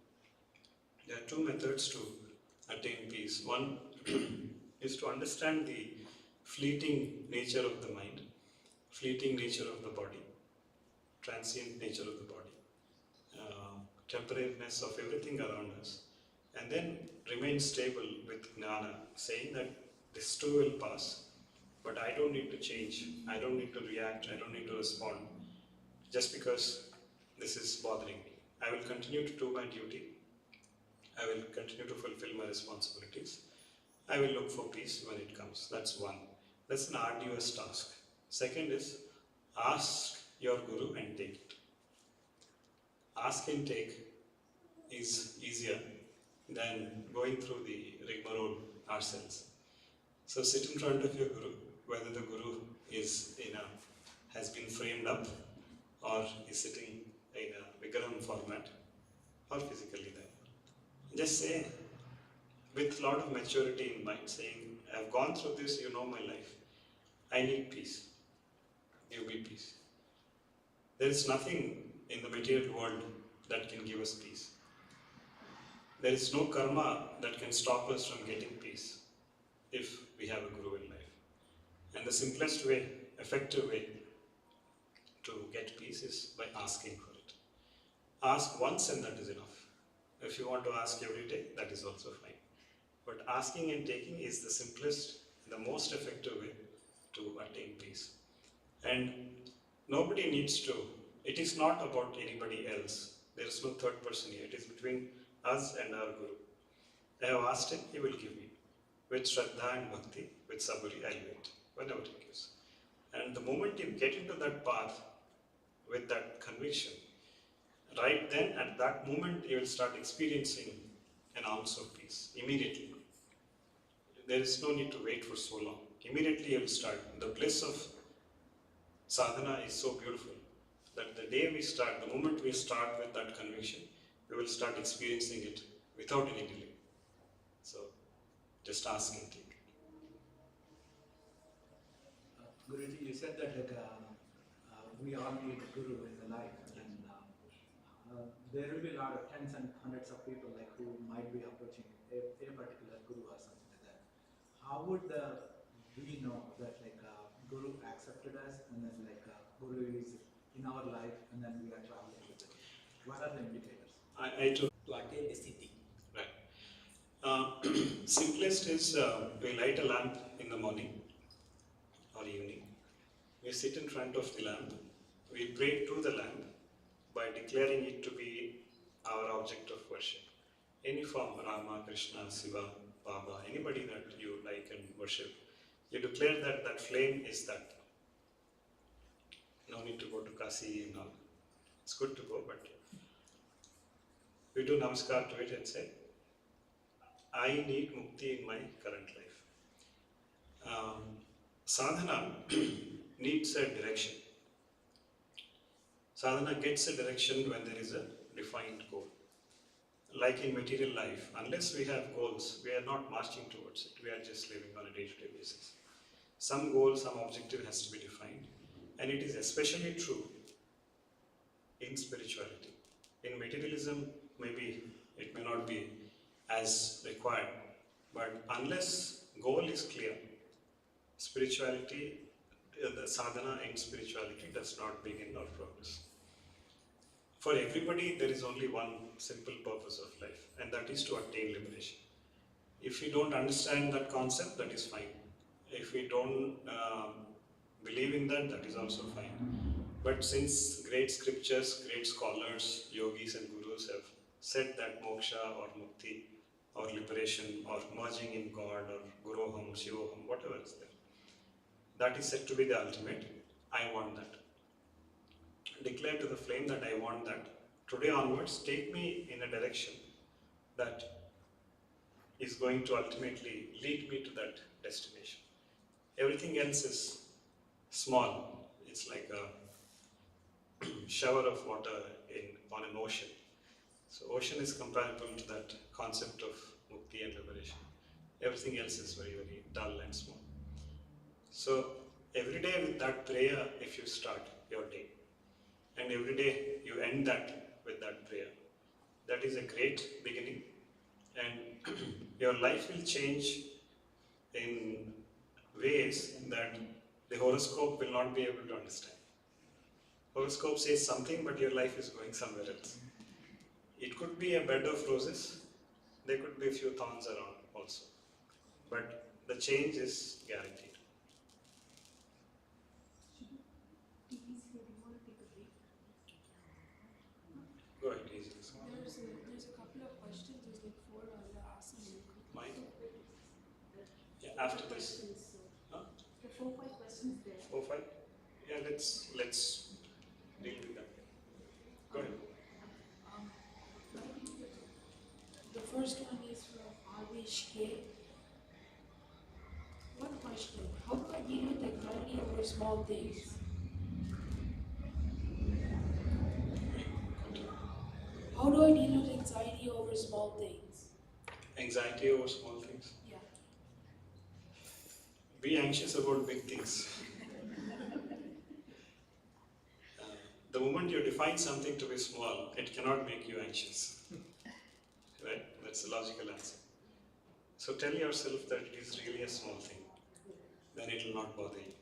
There are 2 methods to attain peace. One is to understand the fleeting nature of the mind, fleeting nature of the body, transient nature of the body, temporariness of everything around us, and then remain stable with jnana, saying that this too will pass, but I don't need to change, I don't need to react, I don't need to respond just because this is bothering me. I will continue to do my duty, I will continue to fulfill my responsibilities, I will look for peace when it comes. That's one. That's an arduous task. Second is, ask your guru and take it. Ask and take is easier than going through the rigmarole ourselves. So sit in front of your Guru, whether the Guru is has been framed up or is sitting in a Vigrahan format or physically there. Just say with a lot of maturity in mind, saying, I've gone through this, you know my life. I need peace. Give me peace. There is nothing in the material world that can give us peace. There is no karma that can stop us from getting peace if we have a Guru in life. And the simplest way, effective way to get peace is by asking for it. Ask once and that is enough. If you want to ask every day, that is also fine. But asking and taking is the simplest, the most effective way to attain peace. And nobody needs to, it is not about anybody else. There is no third person here. It is between us and our Guru. I have asked him, he will give me. With Shraddha and Bhakti, with Saburi, I'll wait, whenever he gives. And the moment you get into that path with that conviction, right then, at that moment, you will start experiencing an ounce of peace, immediately. There is no need to wait for so long. Immediately you will start. The bliss of sadhana is so beautiful that the day we start, the moment we start with that conviction, we will start experiencing it without any delay. So, just ask and take. Guruji, you said that we all need a guru in the life, and there will be a lot of tens and hundreds of people who might be approaching a particular guru or something like that. How would we know that guru accepted us, and then guru is in our life, and then we are traveling with it? What are the indicators? To attain the Siddhi. Right. Simplest is we light a lamp in the morning or evening. We sit in front of the lamp. We pray to the lamp by declaring it to be our object of worship. Any form, Rama, Krishna, Shiva, Baba, anybody that you like and worship, you declare that that flame is that. No need to go to Kasi and all. It's good to go, but we do namaskar to it and say, I need mukti in my current life. Sadhana needs a direction. Sadhana gets a direction when there is a defined goal. Like in material life, unless we have goals, we are not marching towards it. We are just living on a day-to-day basis. Some goal, some objective has to be defined. And it is especially true in spirituality. In materialism, maybe it may not be as required. But unless goal is clear, spirituality, the sadhana in spirituality does not begin or progress. For everybody, there is only one simple purpose of life, and that is to attain liberation. If we don't understand that concept, that is fine. If we don't believe in that, that is also fine. But since great scriptures, great scholars, yogis and gurus have said that moksha or mukti or liberation or merging in God or guroham, shivoham, whatever is there, that is said to be the ultimate. I want that. Declare to the flame that I want that. Today onwards, take me in a direction that is going to ultimately lead me to that destination. Everything else is small. It's like a shower of water on an ocean. So ocean is comparable to that concept of mukti and liberation. Everything else is very, very dull and small. So every day with that prayer, if you start your day, and every day you end that with that prayer, that is a great beginning, and your life will change in ways that the horoscope will not be able to understand. Horoscope says something, but your life is going somewhere else. It could be a bed of roses, there could be a few thorns around also, but the change is guaranteed. Go ahead, easy. There's a couple of questions. There's like 4. I'll ask them really quick. Mike? Yeah, after this. Huh? The 4-5 questions there. 4, 5? Yeah, let's deal with that. Go ahead. The first one is from Alvish K. question. How do I deal with anxiety over small things? How do I deal with anxiety over small things? Anxiety over small things. Yeah. Be anxious about big things. The moment you define something to be small, it cannot make you anxious. Right? That's the logical answer. So tell yourself that it is really a small thing. Then it will not bother you.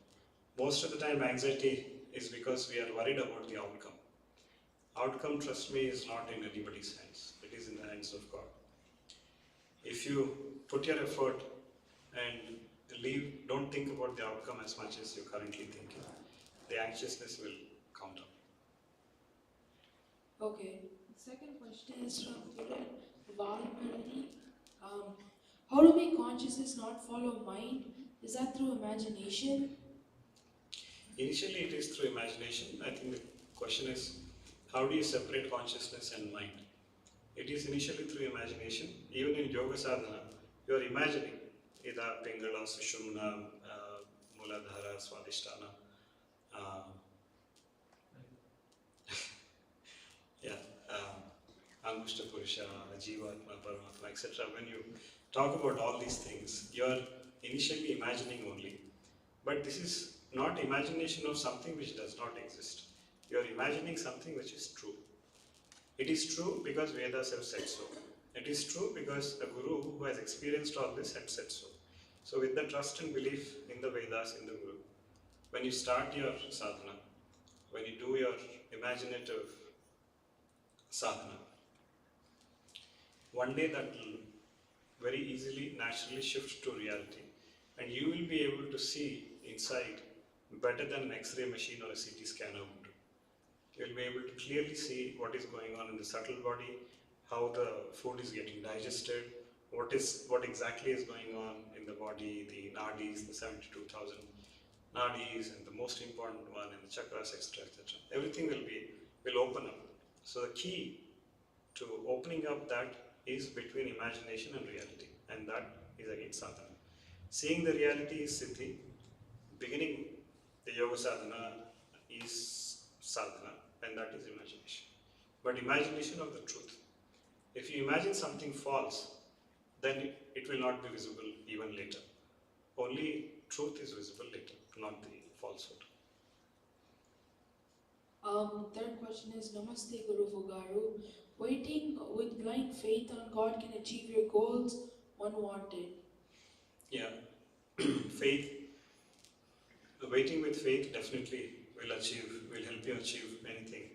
Most of the time, anxiety is because we are worried about the outcome. Outcome, trust me, is not in anybody's hands. It is in the hands of God. If you put your effort and don't think about the outcome as much as you're currently thinking, the anxiousness will come down. Okay. The second question is from Valmini. How to make consciousness not follow mind? Is that through imagination? Initially, it is through imagination. I think the question is, how do you separate consciousness and mind? It is initially through imagination. Even in Yoga Sadhana, you are imagining Ida, Pingala, Sushumna, Muladhara, Swadhisthana. Angushta Purusha, Jivatma, Paramatma, etc. When you talk about all these things, you are initially imagining only. But this is not imagination of something which does not exist. You are imagining something which is true. It is true because Vedas have said so. It is true because a guru who has experienced all this had said so. So with the trust and belief in the Vedas, in the guru, when you start your sadhana, when you do your imaginative sadhana, one day that will very easily, naturally shift to reality, and you will be able to see inside better than an X-ray machine or a CT scanner would do. You will be able to clearly see what is going on in the subtle body, how the food is getting digested, what exactly is going on in the body, the nadis, the 72,000 nadis, and the most important one, and the chakras, etc., etc. Everything will open up. So the key to opening up that is between imagination and reality, and that is again sadhana. Seeing the reality is siddhi. Beginning the yoga sadhana is sadhana, and that is imagination. But imagination of the truth. If you imagine something false, then it will not be visible even later. Only truth is visible later, not the falsehood. Third question is Namaste Guru Fugaru. Waiting with blind faith on God can achieve your goals unwanted. Yeah, faith. Waiting with faith definitely will help you achieve anything,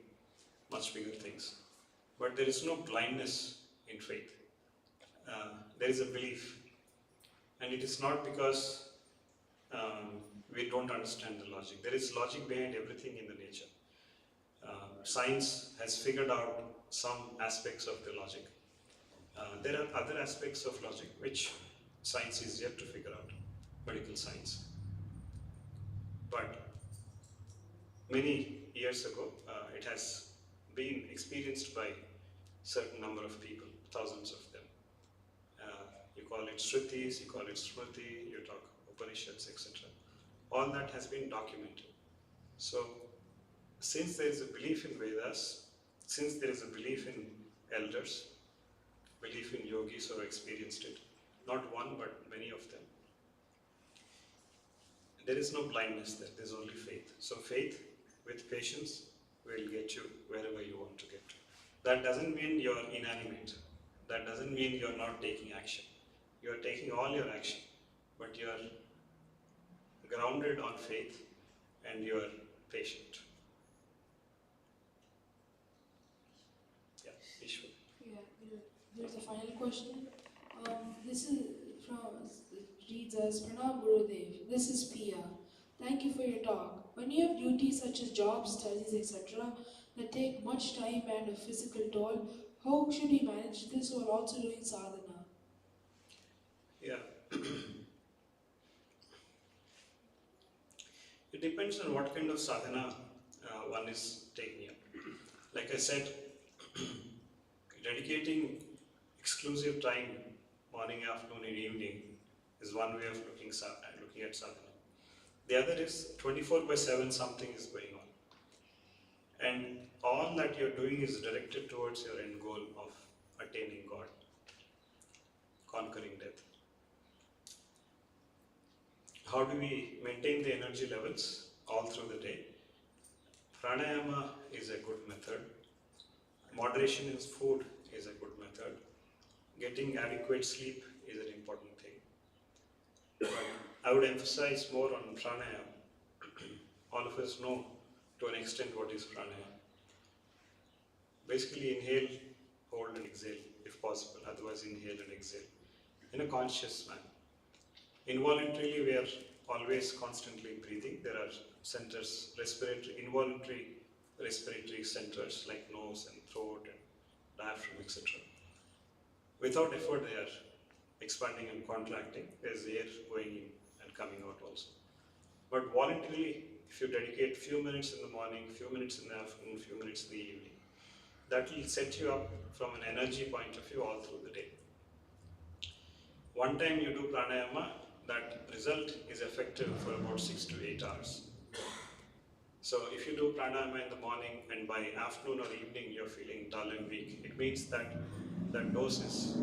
much bigger things. But there is no blindness in faith. There is a belief, and it is not because we don't understand the logic. There is logic behind everything in the nature. Science has figured out some aspects of the logic. There are other aspects of logic which science is yet to figure out, medical science. But many years ago, it has been experienced by certain number of people, thousands of them. You call it Shrutis, you call it Smriti, you talk Upanishads, etc. All that has been documented. So, since there is a belief in Vedas, since there is a belief in elders, belief in yogis who have experienced it, not one but many of them, there is no blindness there, there is only faith. So faith with patience will get you wherever you want to get to. That doesn't mean you're inanimate. That doesn't mean you're not taking action. You're taking all your action, but you're grounded on faith and you're patient. Yeah, Ishwar. Yeah, there's a final question. This is reads as Pranam Gurudev. This is Pia. Thank you for your talk. When you have duties such as jobs, studies, etc., that take much time and a physical toll, how should we manage this while also doing sadhana? Yeah. It depends on what kind of sadhana one is taking up. Like I said, dedicating exclusive time, morning, afternoon, and evening, is one way of looking working at Sadhana. The other is 24/7 something is going on. And all that you're doing is directed towards your end goal of attaining God, conquering death. How do we maintain the energy levels all through the day? Pranayama is a good method. Moderation in food is a good method. Getting adequate sleep is an important thing. But I would emphasize more on pranayama. All of us know to an extent what is pranayama. Basically inhale, hold and exhale if possible, otherwise inhale and exhale in a conscious manner. Involuntarily we are always constantly breathing. There are centers, involuntary respiratory centers like nose and throat and diaphragm, etc. Without effort they are expanding and contracting. There's air going in and coming out also. But voluntarily, if you dedicate few minutes in the morning, few minutes in the afternoon, few minutes in the evening, that will set you up from an energy point of view all through the day. One time you do pranayama, that result is effective for about 6 to 8 hours. So if you do pranayama in the morning and by afternoon or evening you're feeling dull and weak, it means that that dose is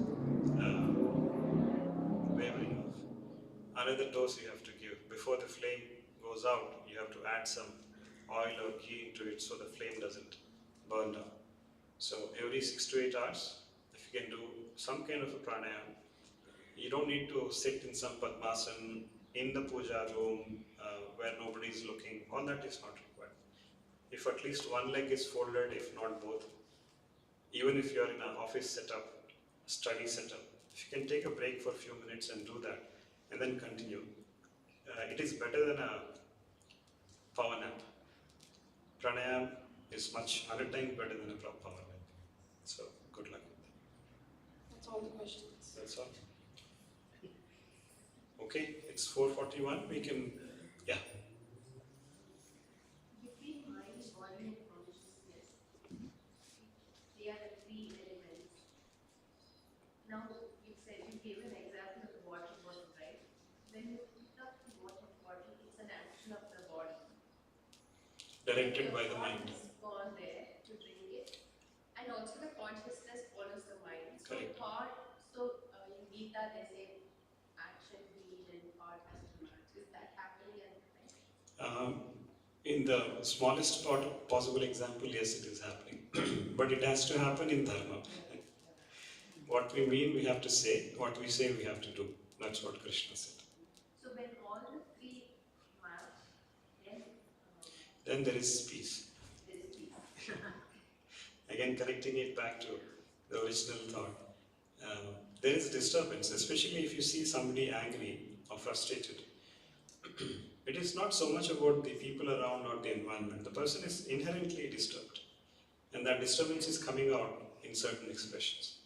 wavering off. Another dose you have to give. Before the flame goes out, you have to add some oil or ghee into it so the flame doesn't burn down. So every 6 to 8 hours, if you can do some kind of a pranayama, you don't need to sit in some padmasana in the puja room where nobody is looking. All that is not required. If at least one leg is folded, if not both, even if you are in an office setup, study setup, if you can take a break for a few minutes and do that, and then continue, it is better than a power nap. Pranayam is 100 times better than a power nap. So, good luck with that. That's all the questions. That's all. Okay, it's 4:41. We can, yeah. Between mind, body, and consciousness, they are the three elements. Now, you said you gave an example of the water bottle, right? When you pick up the water bottle, it's an action of the body. Directed by the Your mind. thought has gone there to drink it, and also the consciousness follows the mind. So Correct. thought. So in Gita they say action, deed, and thought has to match. Is that happening at the time? In the smallest possible example, yes, it is happening. But it has to happen in dharma. What we mean, we have to say. What we say, we have to do. That's what Krishna said. So when all the three match, then Then there is peace. there is peace. Again, connecting it back to the original thought. There is disturbance, especially if you see somebody angry or frustrated. It is not so much about the people around or the environment. The person is inherently disturbed. And that disturbance is coming out in certain expressions.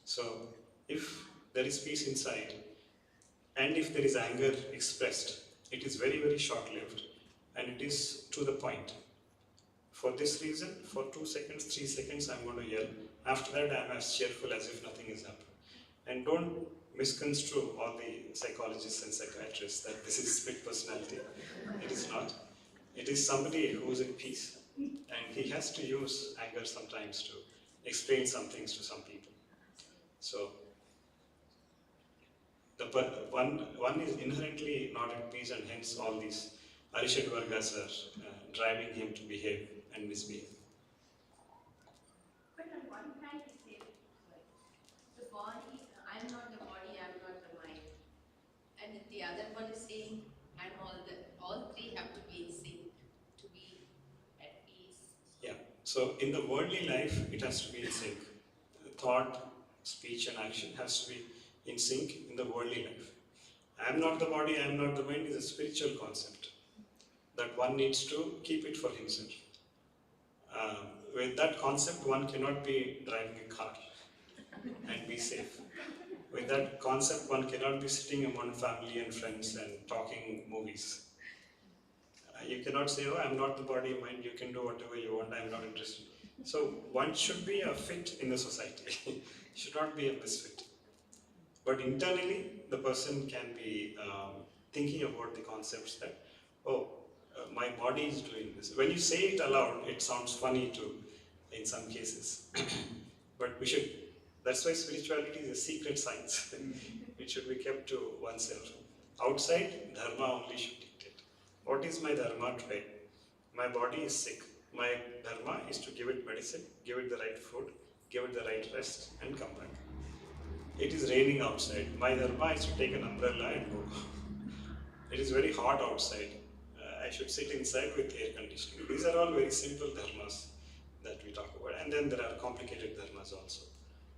So, if there is peace inside, and if there is anger expressed, it is very, very short-lived, and it is to the point. For this reason, for 2 seconds, 3 seconds, I'm going to yell. After that, I'm as cheerful as if nothing is happening. And don't misconstrue all the psychologists and psychiatrists that this is split personality. It is not. It is somebody who is in peace, and he has to use anger sometimes to explain some things to some people. So, one is inherently not at peace, and hence all these Arishad Vargas are driving him to behave and misbehave. But on one hand, he said, the body, I'm not the body, I'm not the mind. And the other one is saying, I'm all three have to be in sync to be at peace. Yeah. So in the worldly life, it has to be in sync. Thought, speech, and action has to be in sync in the worldly life. I am not the body, I am not the mind is a spiritual concept that one needs to keep it for himself. With that concept, one cannot be driving a car and be safe. With that concept, one cannot be sitting among family and friends and talking movies. You cannot say, oh, I'm not the body, mind, you can do whatever you want, I'm not interested. So one should be a fit in the society, should not be a misfit. But internally, the person can be thinking about the concepts that, my body is doing this. When you say it aloud, it sounds funny too, in some cases. But we should, that's why spirituality is a secret science. It should be kept to oneself. Outside, dharma only should dictate. What is my dharma today? My body is sick. My dharma is to give it medicine, give it the right food, give it the right rest, and come back. It is raining outside. My dharma is to take an umbrella and go. It is very hot outside. I should sit inside with air conditioning. These are all very simple dharmas that we talk about. And then there are complicated dharmas also.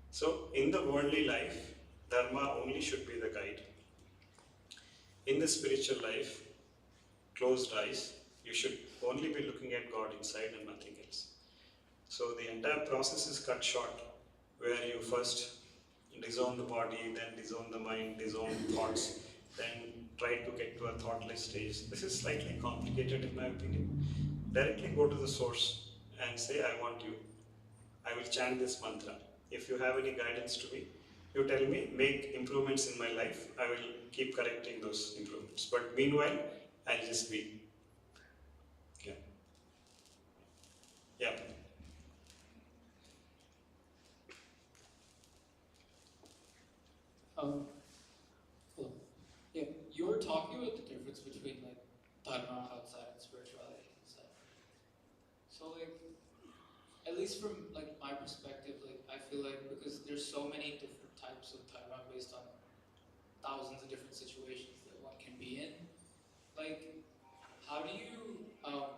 So in the worldly life, dharma only should be the guide. In the spiritual life, closed eyes, you should only be looking at God inside and nothing else. So the entire process is cut short, where you first disown the body, then disown the mind, disown thoughts, then try to get to a thoughtless stage. This is slightly complicated in my opinion. Directly go to the source and say, I want you. I will chant this mantra. If you have any guidance to me, you tell me, make improvements in my life. I will keep correcting those improvements. But meanwhile, I'll just be. Yeah. Yeah. Hello. Yeah, you were talking about the difference between like dharma outside and spirituality and stuff. So like, at least from like my perspective, like I feel like because there's so many different types of dharma based on thousands of different situations that one can be in. Like, how do you? Because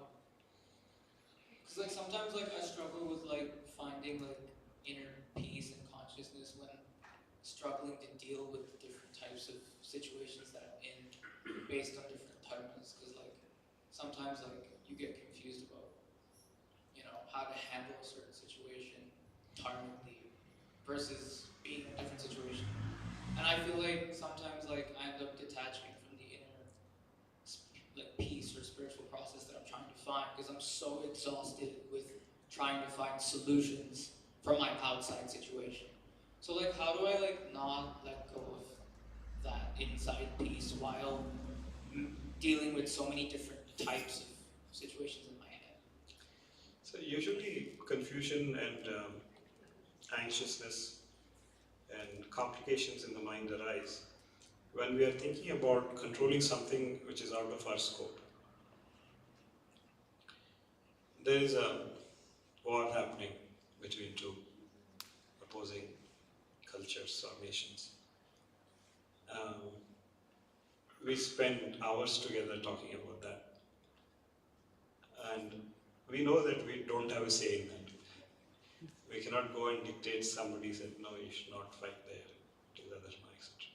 like sometimes like I struggle with like finding like inner peace and consciousness when struggling to deal with the different types of situations that I'm in based on different dharmas. Because like sometimes like you get confused about how to handle a certain situation dharmically versus being in a different situation. And I feel like sometimes like I end up detaching from the inner like peace or spiritual process that I'm trying to find because I'm so exhausted with trying to find solutions from my outside situation. So like how do I like not let go of that inside peace while dealing with so many different types of situations in my head? So usually confusion and anxiousness and complications in the mind arise when we are thinking about controlling something which is out of our scope. There is a war happening between two opposing cultures or nations. We spend hours together talking about that. And we know that we don't have a say in that. We cannot go and dictate somebody said, no, you should not fight there, it is other dharma, etc.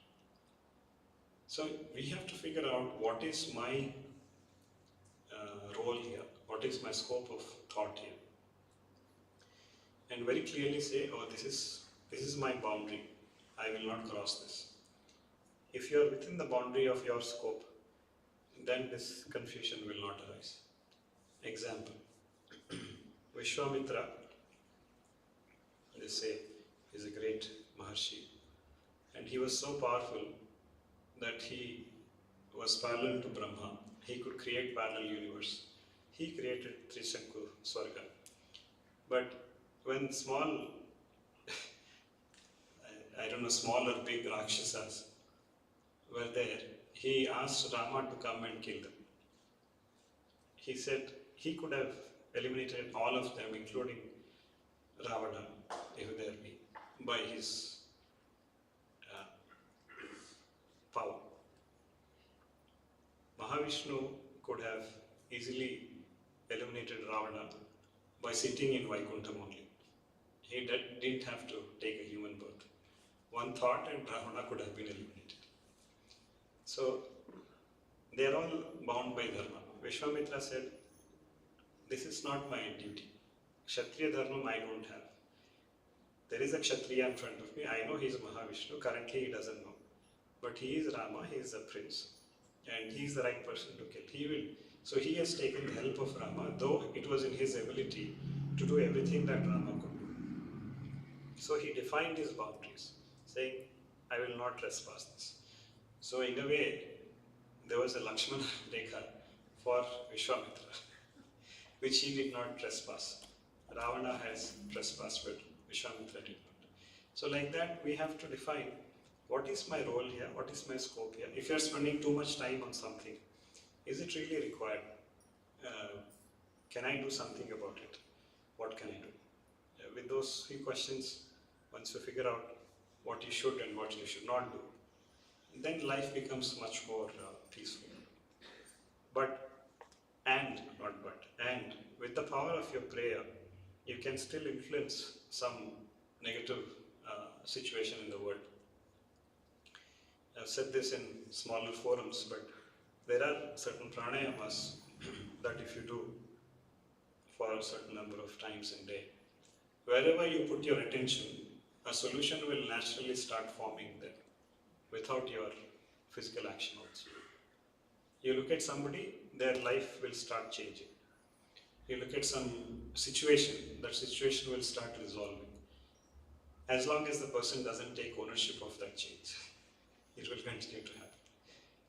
So we have to figure out what is my role here, what is my scope of thought here. And very clearly say, oh, this is my boundary, I will not cross this. If you are within the boundary of your scope, then this confusion will not arise. Example, Vishwamitra, they say, is a great Maharshi, and he was so powerful that he was parallel to Brahma. He could create parallel universe. He created Trishankhu Swarga. But when small, I don't know, small or big Rakshasas were there, he asked Rama to come and kill them. He said he could have eliminated all of them, including Ravana, if there be, by his power. Mahavishnu could have easily eliminated Ravana by sitting in Vaikuntham only. He didn't have to take a human birth. One thought and Ravana could have been eliminated. So they are all bound by dharma. Vishwamitra said, this is not my duty. Kshatriya dharma I don't have. There is a Kshatriya in front of me. I know he is Mahavishnu. Currently he doesn't know. But he is Rama, he is a prince. And he is the right person to kill. He will. So he has taken the help of Rama, though it was in his ability to do everything that Rama could do. So he defined his boundaries, saying, I will not trespass this. So in a way, there was a Lakshmana Rekha for Vishwamitra, which he did not trespass. Ravana has trespassed, but Vishwamitra did not. So like that, we have to define what is my role here, what is my scope here. If you are spending too much time on something, is it really required? Can I do something about it? What can I do? With those few questions, once you figure out what you should and what you should not do, then life becomes much more peaceful. And with the power of your prayer, you can still influence some negative situation in the world. I've said this in smaller forums, but there are certain pranayamas that if you do for a certain number of times in a day, wherever you put your attention, a solution will naturally start forming there without your physical action also. You look at somebody, their life will start changing. You look at some situation, that situation will start resolving. As long as the person doesn't take ownership of that change, it will continue to happen.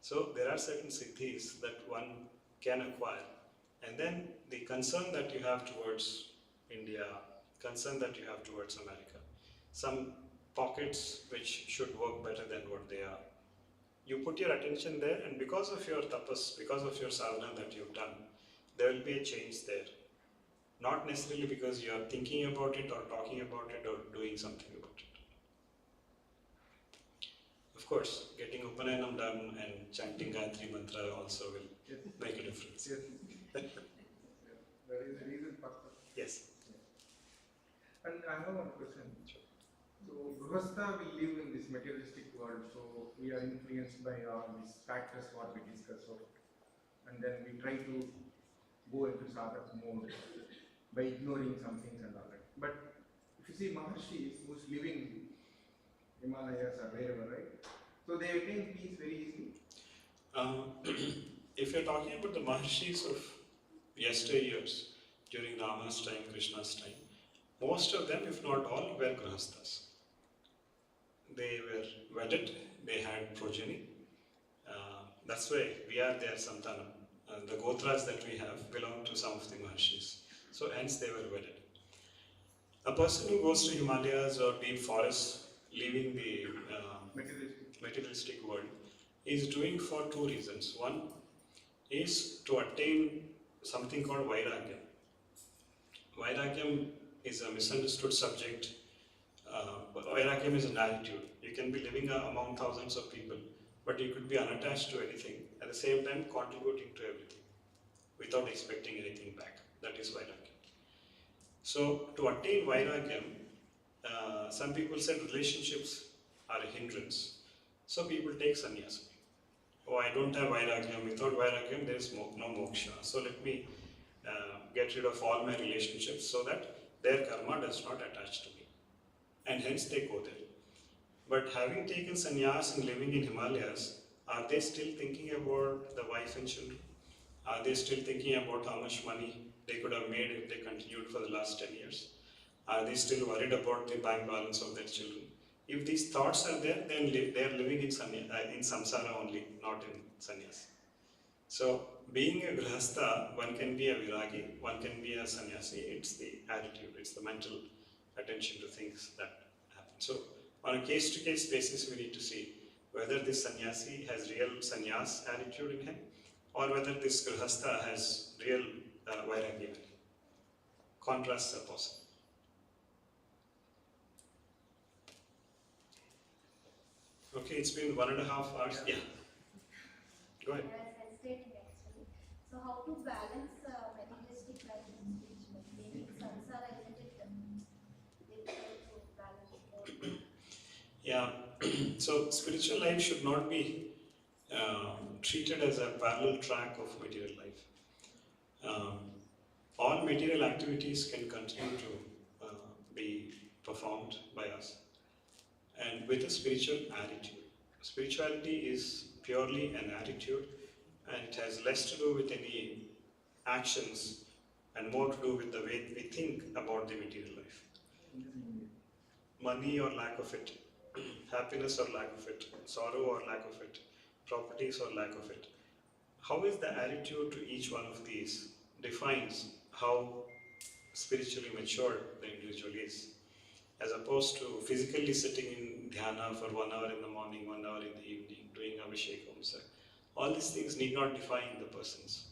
So there are certain siddhis that one can acquire, and then the concern that you have towards India, concern that you have towards America, some pockets which should work better than what they are. You put your attention there, and because of your tapas, because of your sadhana that you've done, there will be a change there. Not necessarily because you are thinking about it or talking about it or doing something about it. Of course, getting Upanayanam done and chanting Gayatri Mantra also will make a difference. Yes. That is the reason for that. Yes. And I have one question. So, Grihastha will live in this materialistic world, so we are influenced by all these factors what we discuss of, and then we try to go into sadhana mode by ignoring some things and all that. But if you see Maharshis who's living Himalayas or wherever, right? So they attain peace very easily. If you're talking about the Maharshis of yesteryears, during Rama's time, Krishna's time, most of them, if not all, were Grihasthas. They were wedded, they had progeny. That's why we are their Santana. The Gotras that we have belong to some of the Maharshis. So hence they were wedded. A person who goes to Himalayas or deep forests, leaving the materialistic world, is doing for two reasons. One is to attain something called Vairagya. Vairagyam is a misunderstood subject. Vairagyam is an attitude. You can be living among thousands of people, but you could be unattached to anything, at the same time contributing to everything, without expecting anything back. That is Vairagyam. So, to attain Vairagyam, some people said relationships are a hindrance. So people take sannyas. Oh, I don't have Vairagyam. Without Vairagyam, there is no moksha. So let me get rid of all my relationships so that their karma does not attach to me. And hence they go there. But having taken sannyas and living in Himalayas, are they still thinking about the wife and children? Are they still thinking about how much money they could have made if they continued for the last 10 years? Are they still worried about the bank balance of their children? If these thoughts are there, then they are living in samsara only, not in sannyas. So, being a grihastha, one can be a viragi, one can be a sannyasi. It's the attitude, it's the mental attention to things that happen. So, on a case-to-case basis, we need to see whether this sannyasi has real sannyas attitude in him, or whether this grihastha has real vairagya in him. Contrasts are possible. Okay, it's been 1.5 hours. Yeah. Go ahead. I was hesitating actually. So how to balance materialistic life and spiritual? Maybe samsara isn't it difficult to balance both? Yeah. So spiritual life should not be treated as a parallel track of material life. All material activities can continue to be performed by us, and with a spiritual attitude. Spirituality is purely an attitude, and it has less to do with any actions and more to do with the way we think about the material life. Money or lack of it, happiness or lack of it, sorrow or lack of it, properties or lack of it. how is the attitude to each one of these defines how spiritually mature the individual is, as opposed to physically sitting in dhyana for 1 hour in the morning, 1 hour in the evening, doing abhishekam. All these things need not define the persons.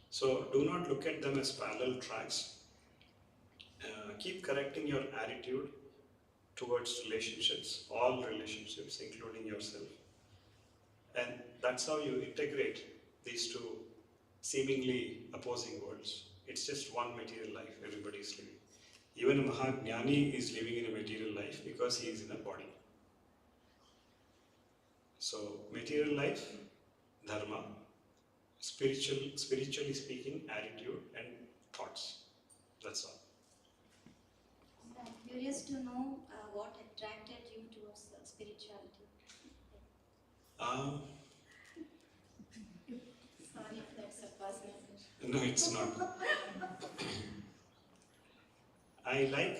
So do not look at them as parallel tracks. Keep correcting your attitude towards relationships, all relationships, including yourself. And that's how you integrate these two seemingly opposing worlds. It's just one material life everybody is living. Even a Mahajnani is living in a material life because he is in a body. So, material life, dharma, spiritually speaking, attitude and thoughts. That's all. I'm curious to know what attracted you towards spirituality. Sorry if that's a personal question. No, it's not. I like,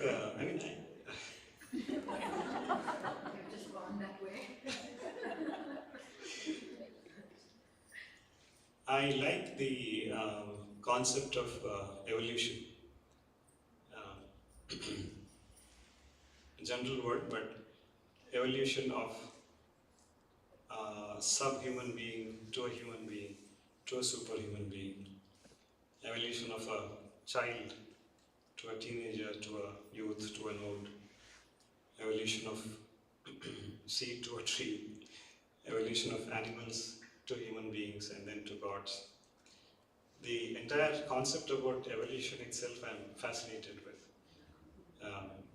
You've just gone that way. I like the concept of evolution. General word, but evolution of subhuman being to a human being to a superhuman being. Evolution of a child to a teenager to a youth to an old. Evolution of seed to a tree. Evolution of animals to human beings and then to gods. The entire concept about evolution itself I am fascinated with.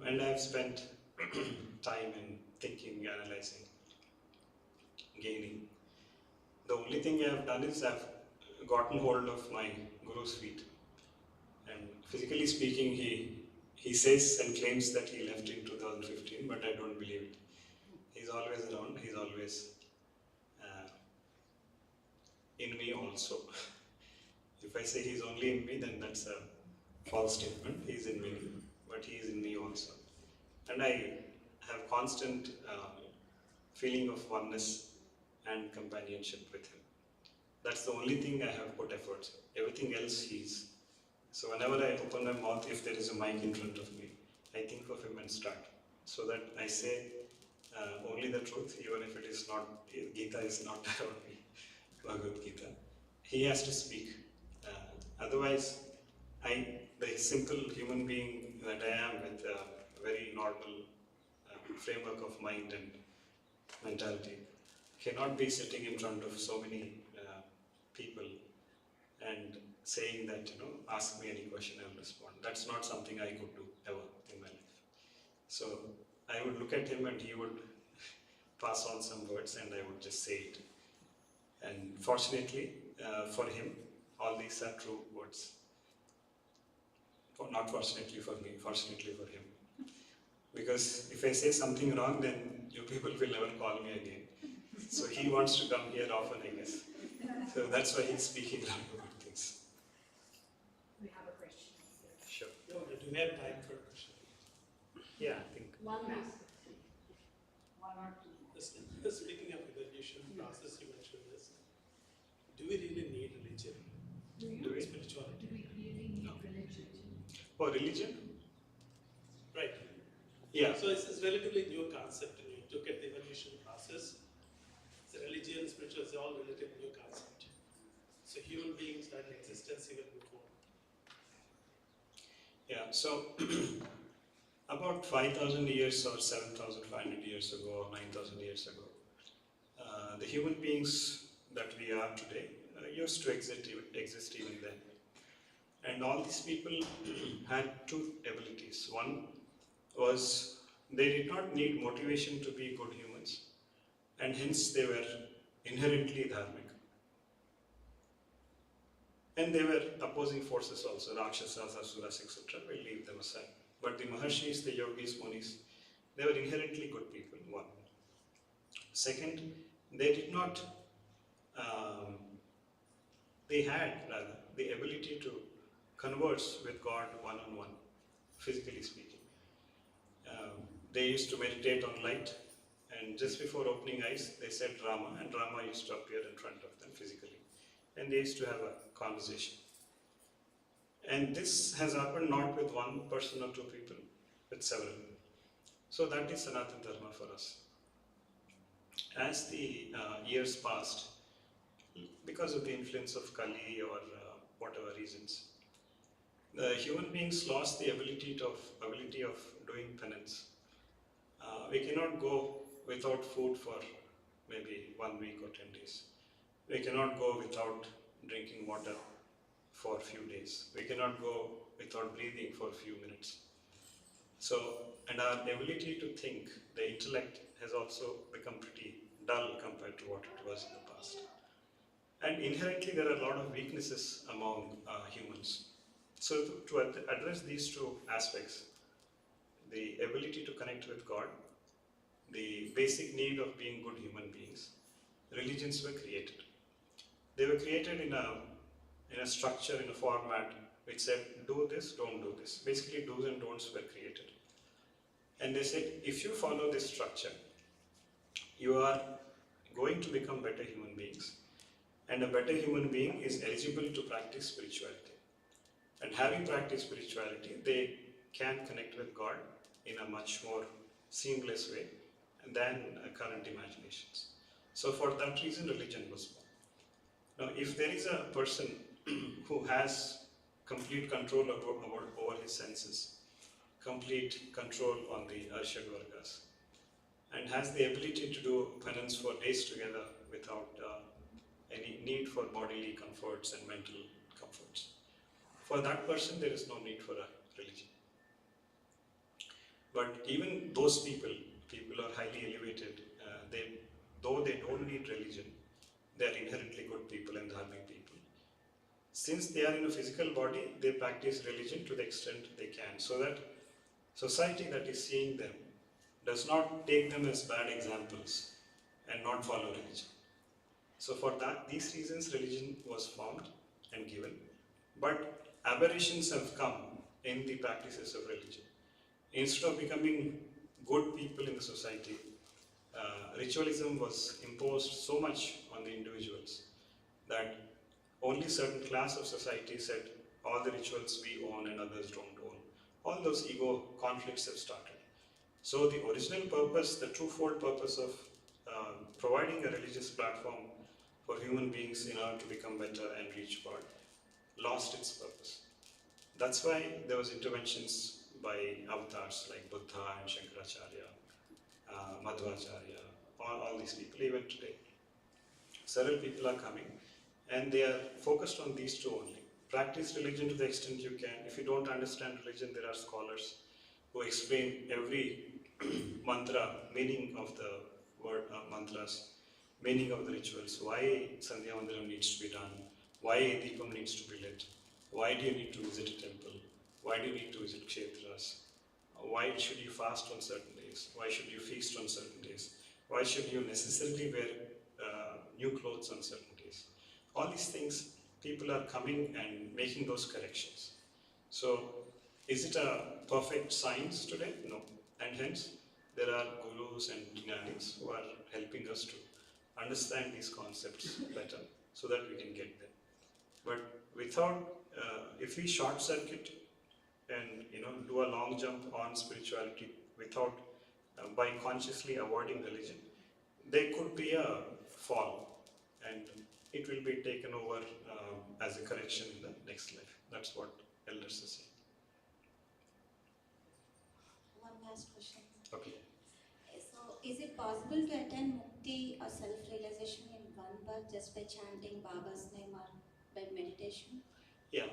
And I have spent time in thinking, analyzing, gaining. The only thing I have done is I have gotten hold of my Guru's feet. And physically speaking, he says and claims that he left in 2015, but I don't believe it. He's always around, he's always in me also. If I say he's only in me, then that's a false statement. He's in me, but he is in me also. And I have constant feeling of oneness and companionship with him. That's the only thing I have put effort. Everything else he's. So whenever I open my mouth, if there is a mic in front of me, I think of him and start. So that I say only the truth, even if it is not, Gita is not around me, Bhagavad Gita. He has to speak. Otherwise, the simple human being that I am with a very normal framework of mind and mentality cannot be sitting in front of so many people and saying that, ask me any question, I will respond. That's not something I could do ever in my life. So I would look at him and he would pass on some words and I would just say it. And fortunately for him, all these are true words. Not fortunately for me, fortunately for him. Because if I say something wrong, then you people will never call me again. So he wants to come here often, I guess. So that's why he's speaking loud about things. We have a question. Sure. Do we have time for a question? Yeah, I think. One last. One or two. Speaking of evolution process, you mentioned this. Do we really need religion? Do we? Spirituality? Do we really need religion? Oh, religion? Right. Yeah. So it's a relatively new concept when you look at the evolution process. So religion, spiritual, is all relatively new concept. So human beings had an existence even before. Yeah, so about 5,000 years or 7,500 years ago or 9,000 years ago, the human beings that we are today used to exist even then. And all these people had two abilities. One was they did not need motivation to be good humans, and hence they were inherently dharmic. And they were opposing forces also, Rakshasas, Asuras, etc. We'll leave them aside. But the Maharshis, the Yogis, Munis, they were inherently good people, one. Second, they did not, they had rather the ability to converse with God one-on-one, physically speaking. They used to meditate on light, and just before opening eyes, they said Rama, and Rama used to appear in front of them physically. and they used to have a conversation. And this has happened not with one person or two people, with several. So that is Sanatana Dharma for us. As the years passed, because of the influence of Kali or whatever reasons, the human beings lost the ability of doing penance. We cannot go without food for maybe 1 week or 10 days. We cannot go without drinking water for a few days. We cannot go without breathing for a few minutes. So, and our ability to think, the intellect has also become pretty dull compared to what it was in the past. And inherently there are a lot of weaknesses among humans. So to address these two aspects, the ability to connect with God, the basic need of being good human beings, religions were created. They were created in a structure, in a format which said, do this, don't do this. Basically, do's and don'ts were created. And they said, if you follow this structure, you are going to become better human beings. And a better human being is eligible to practice spirituality. And having practiced spirituality, they can connect with God in a much more seamless way than current imaginations. So for that reason, religion was born. Now, if there is a person who has complete control over his senses, complete control on the Arshad Vargas, and has the ability to do penance for days together without any need for bodily comforts and mental comforts, for that person there is no need for a religion. But even those people are highly elevated, though they don't need religion, they are inherently good people and dharmic people. Since they are in a physical body, they practice religion to the extent they can, so that society that is seeing them does not take them as bad examples and not follow religion. So for these reasons, religion was formed and given. But aberrations have come in the practices of religion. Instead of becoming good people in the society, ritualism was imposed so much on the individuals that only certain class of society said all the rituals we own and others don't own. All those ego conflicts have started. So the original purpose, the twofold purpose of providing a religious platform for human beings in order to become better and reach God, lost its purpose. That's why there was interventions by avatars like Buddha and Shankaracharya, Madhvacharya, all these people, even today. Several people are coming and they are focused on these two only. Practice religion to the extent you can. If you don't understand religion, there are scholars who explain every mantra, meaning of the word mantras, meaning of the rituals, why Sandhya Vandanam needs to be done, why Deepam needs to be lit, why do you need to visit a temple, why do you need to visit kshetras, why should you fast on certain days, why should you feast on certain days, why should you necessarily wear new clothes on certain days. All these things, people are coming and making those corrections. So, is it a perfect science today? No. And hence, there are gurus and jnanis who are helping us to understand these concepts better so that we can get them. But without, if we short circuit and do a long jump on spirituality without, by consciously avoiding religion, there could be a fall and it will be taken over as a correction in the next life. That's what elders are saying. One last question. Okay. So, is it possible to attain mukti or self-realization in one birth just by chanting Baba's name or by meditation? Yeah.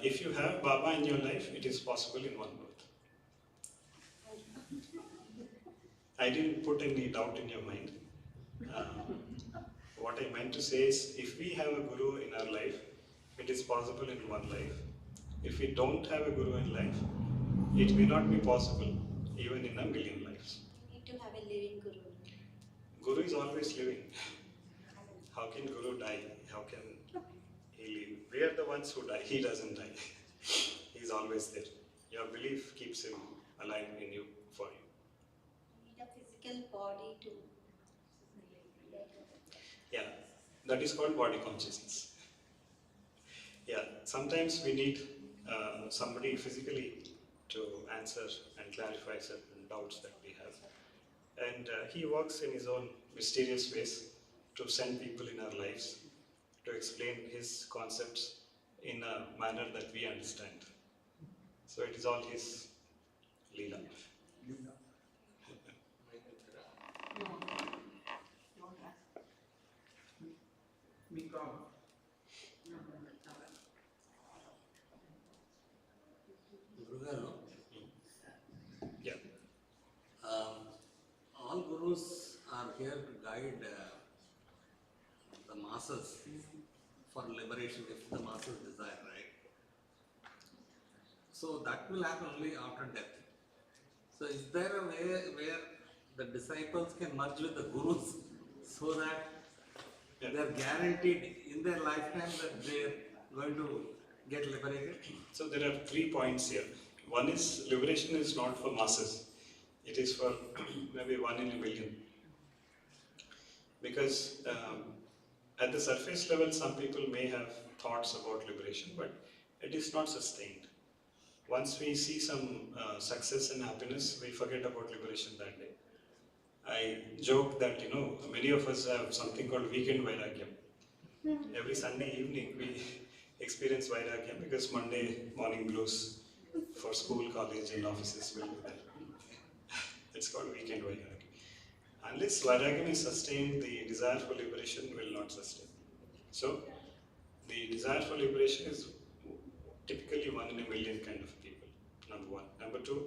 If you have Baba in your life, it is possible in one birth. I didn't put any doubt in your mind. What I meant to say is, if we have a guru in our life, it is possible in one life. If we don't have a guru in life, it may not be possible even in a million lives. You need to have a living guru. Guru is always living. How can Guru die? How can he live? We are the ones who die. He doesn't die. He is always there. Your belief keeps him alive in you, for you. You need a physical body to. Yeah, that is called body consciousness. Yeah, sometimes we need somebody physically to answer and clarify certain doubts that we have. And he works in his own mysterious ways to send people in our lives to explain his concepts in a manner that we understand. So it is all his Leela. Me come. Gurugaru, Yeah. all gurus are here to guide the masses for liberation if the masses desire, right? So that will happen only after death. So is there a way where the disciples can merge with the gurus so that they are guaranteed in their lifetime that they are going to get liberated? So there are 3 points here. One is liberation is not for masses. It is for maybe 1 in a million. Because at the surface level, some people may have thoughts about liberation, but it is not sustained. Once we see some success and happiness, we forget about liberation that day. I joke that, many of us have something called weekend vairagyam. Every Sunday evening, we experience vairagyam because Monday morning blues for school, college, and offices will be there. It's called weekend vairagyam. Unless vairagyam is sustained, the desire for liberation will not sustain. So, the desire for liberation is typically 1 in a million kind of people, number one. Number two,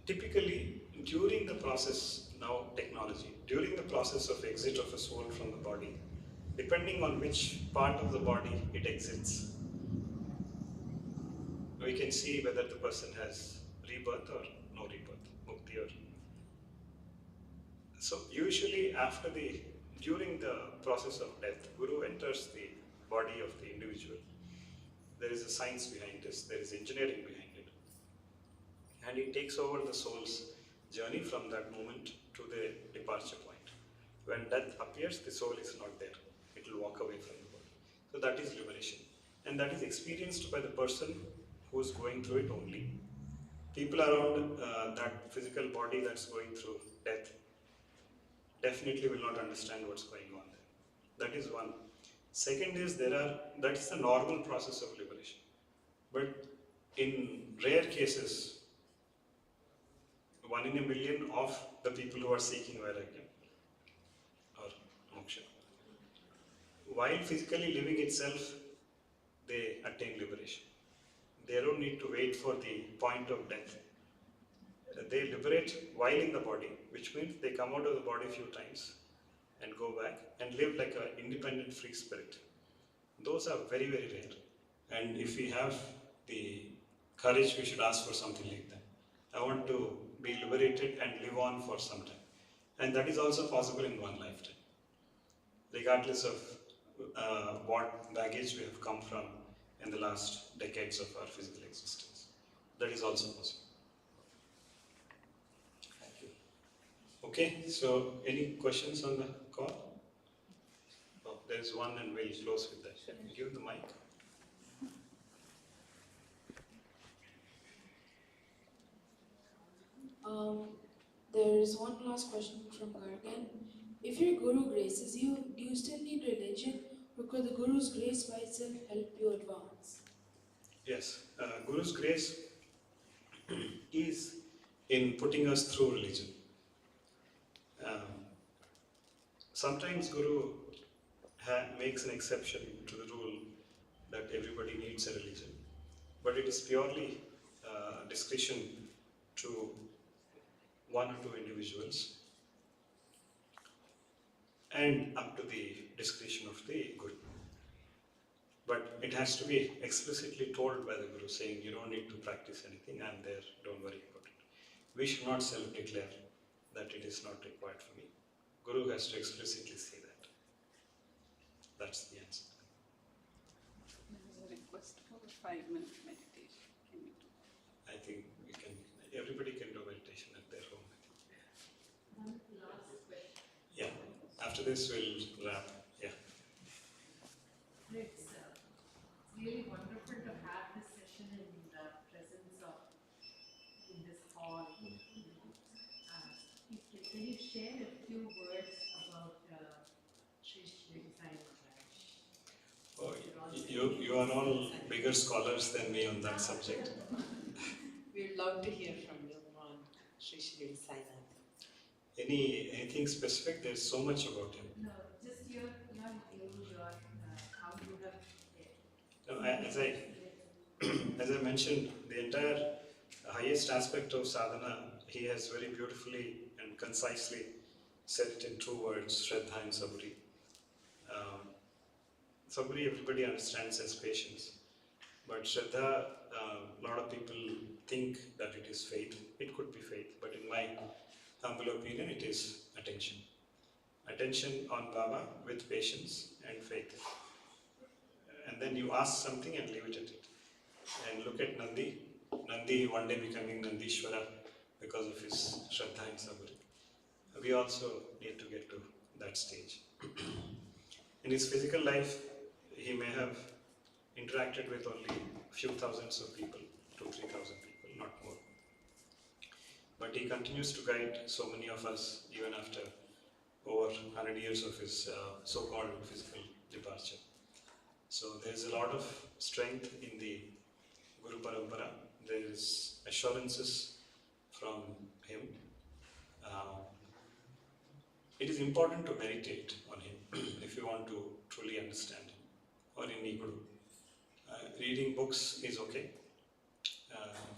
typically during the process, now technology, during the process of exit of a soul from the body, depending on which part of the body it exits, we can see whether the person has rebirth or no rebirth, mukti or. So usually during the process of death, Guru enters the body of the individual. There is a science behind this, there is engineering behind it. And he takes over the soul's journey from that moment to the departure point. When death appears, the soul is not there. It will walk away from the body. So that is liberation. And that is experienced by the person who is going through it only. People around that physical body that's going through death definitely will not understand what's going on there. That is one. Second is that is the normal process of liberation. But in rare cases, 1 in a million of the people who are seeking vairagyam or moksha, while physically living itself, they attain liberation. They don't need to wait for the point of death. They liberate while in the body, which means they come out of the body a few times and go back and live like an independent free spirit. Those are very, very rare. And if we have the courage, we should ask for something like that. I want to be liberated and live on for some time. And that is also possible in one lifetime. Regardless of what baggage we have come from in the last decades of our physical existence. That is also possible. Thank you. Okay, so any questions on the call? Oh, there is one and we'll close with that. Give the mic. There is one last question from Gargan. If your guru graces you, do you still need religion, or could the guru's grace by itself help you advance? Yes, Guru's grace is in putting us through religion. Sometimes Guru makes an exception to the rule that everybody needs a religion, but it is purely discretion to 1 or 2 individuals and up to the discretion of the Guru. But it has to be explicitly told by the Guru, saying you don't need to practice anything, I'm there, don't worry about it. We should not self-declare that it is not required for me. Guru has to explicitly say that. That's the answer. There is a request for a 5-minute meditation. Can you do that? I think everybody can do meditation at their home. One last question. Yeah, after this we'll wrap. Yeah. wonderful to have this session in the presence of, in this hall. Can you share a few words about Sri Design Maharaj? Oh, you are all bigger scholars than me on that subject. We'd love to hear from you on Sri Sainath. Anything specific? There's so much about him. No, just your how you have. No, as I mentioned, the entire highest aspect of sadhana, he has very beautifully and concisely said it in 2 words: Shraddha and Sabri. Sabri everybody understands as patience, but Shraddha, a lot of people think that it is faith. It could be faith, but in my humble opinion, it is attention. Attention on Baba with patience and faith. And then you ask something and leave it at it. And look at Nandi. Nandi one day becoming Nandishwara because of his Shraddha and Sabri. We also need to get to that stage. In his physical life, he may have interacted with only a few thousands of people, 2,000-3,000 people, not more. But he continues to guide so many of us even after over 100 years of his so-called physical departure. So there is a lot of strength in the Guru Parampara. There is assurances from him. It is important to meditate on him if you want to truly understand him or any Guru. Reading books is okay.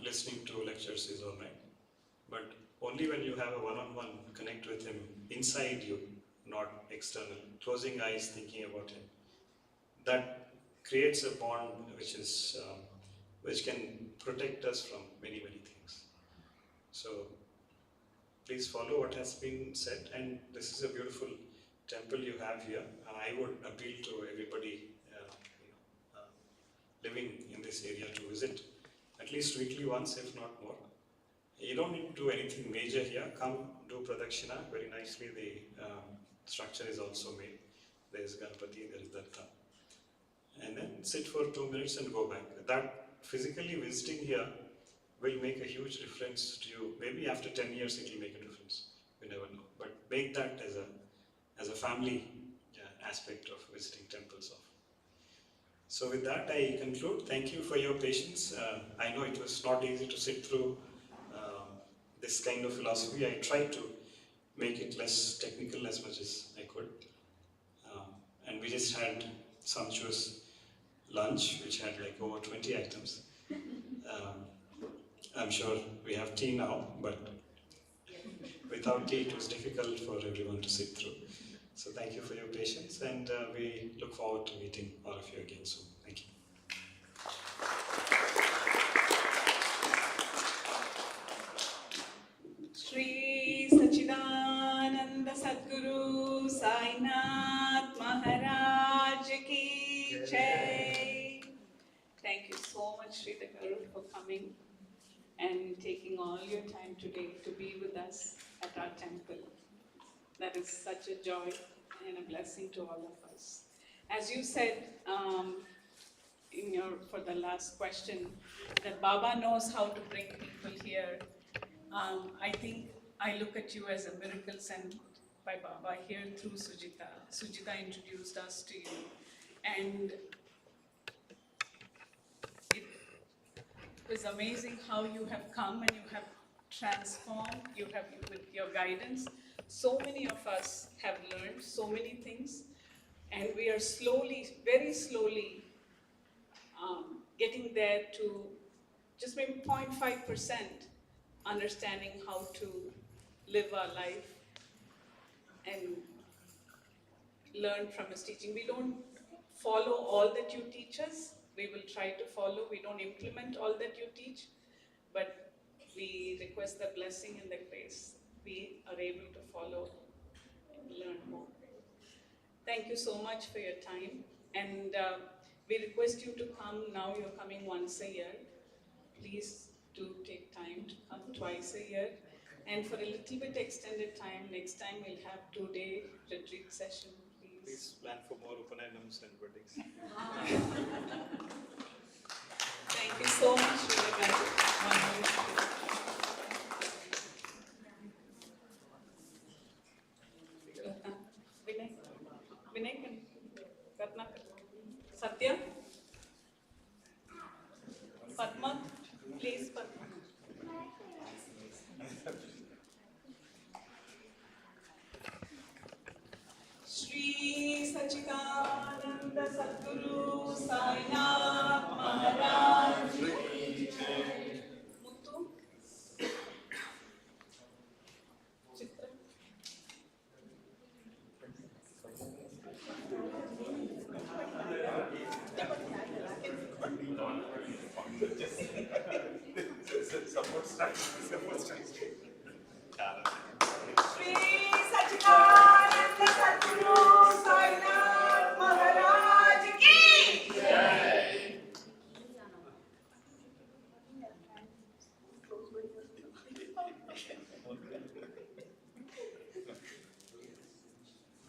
Listening to lectures is alright. But only when you have a one-on-one connect with him inside you, not external, closing eyes, thinking about him. That creates a bond which can protect us from many, many things. So please follow what has been said, and this is a beautiful temple you have here. I would appeal to everybody living in this area to visit at least weekly once, if not more. You don't need to do anything major here. Come do Pradakshina. Very nicely the structure is also made. There is Ganpati, there is Datta. And then sit for 2 minutes and go back. That physically visiting here will make a huge difference to you. Maybe after 10 years it will make a difference. You never know. But make that as a family aspect of visiting temples of. So with that I conclude. Thank you for your patience. I know it was not easy to sit through this kind of philosophy. I tried to make it less technical as much as I could. And we just had sumptuous lunch, which had like over 20 items. I'm sure we have tea now, but without tea it was difficult for everyone to sit through. So thank you for your patience, and we look forward to meeting all of you again soon. Thank you. Shri Sachidananda Sadguru Sainath Maharaj Ki Jai. Thank you so much, Sridhar, for coming and taking all your time today to be with us at our temple. That is such a joy and a blessing to all of us. As you said for the last question, that Baba knows how to bring people here. I think I look at you as a miracle sent by Baba here through Sujita. Sujita introduced us to you, and it was amazing how you have come and you have transformed. You have, with your guidance, so many of us have learned so many things, and we are slowly, very slowly, getting there to just maybe 0.5% understanding how to live our life and learn from his teaching. We don't follow all that you teach us. We will try to follow. We don't implement all that you teach, but we request the blessing and the grace. We are able to follow and learn more. Thank you so much for your time, and we request you to come. Now you're coming once a year. Please do take time to come twice a year, and for a little bit extended time, next time we'll have 2-day retreat session. Please Plan for more Upanayams and weddings. so much, Sridhar. Vinay, Ratnakar, Satya, Padma, please, Padma. Shri Sachidananda Sadguru Sainath Maharaj Ki Jai. Muthu, Chitra. Shri Sachidananda Sadguru Sainath Maharaj Ki Jai.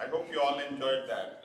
I hope you all enjoyed that.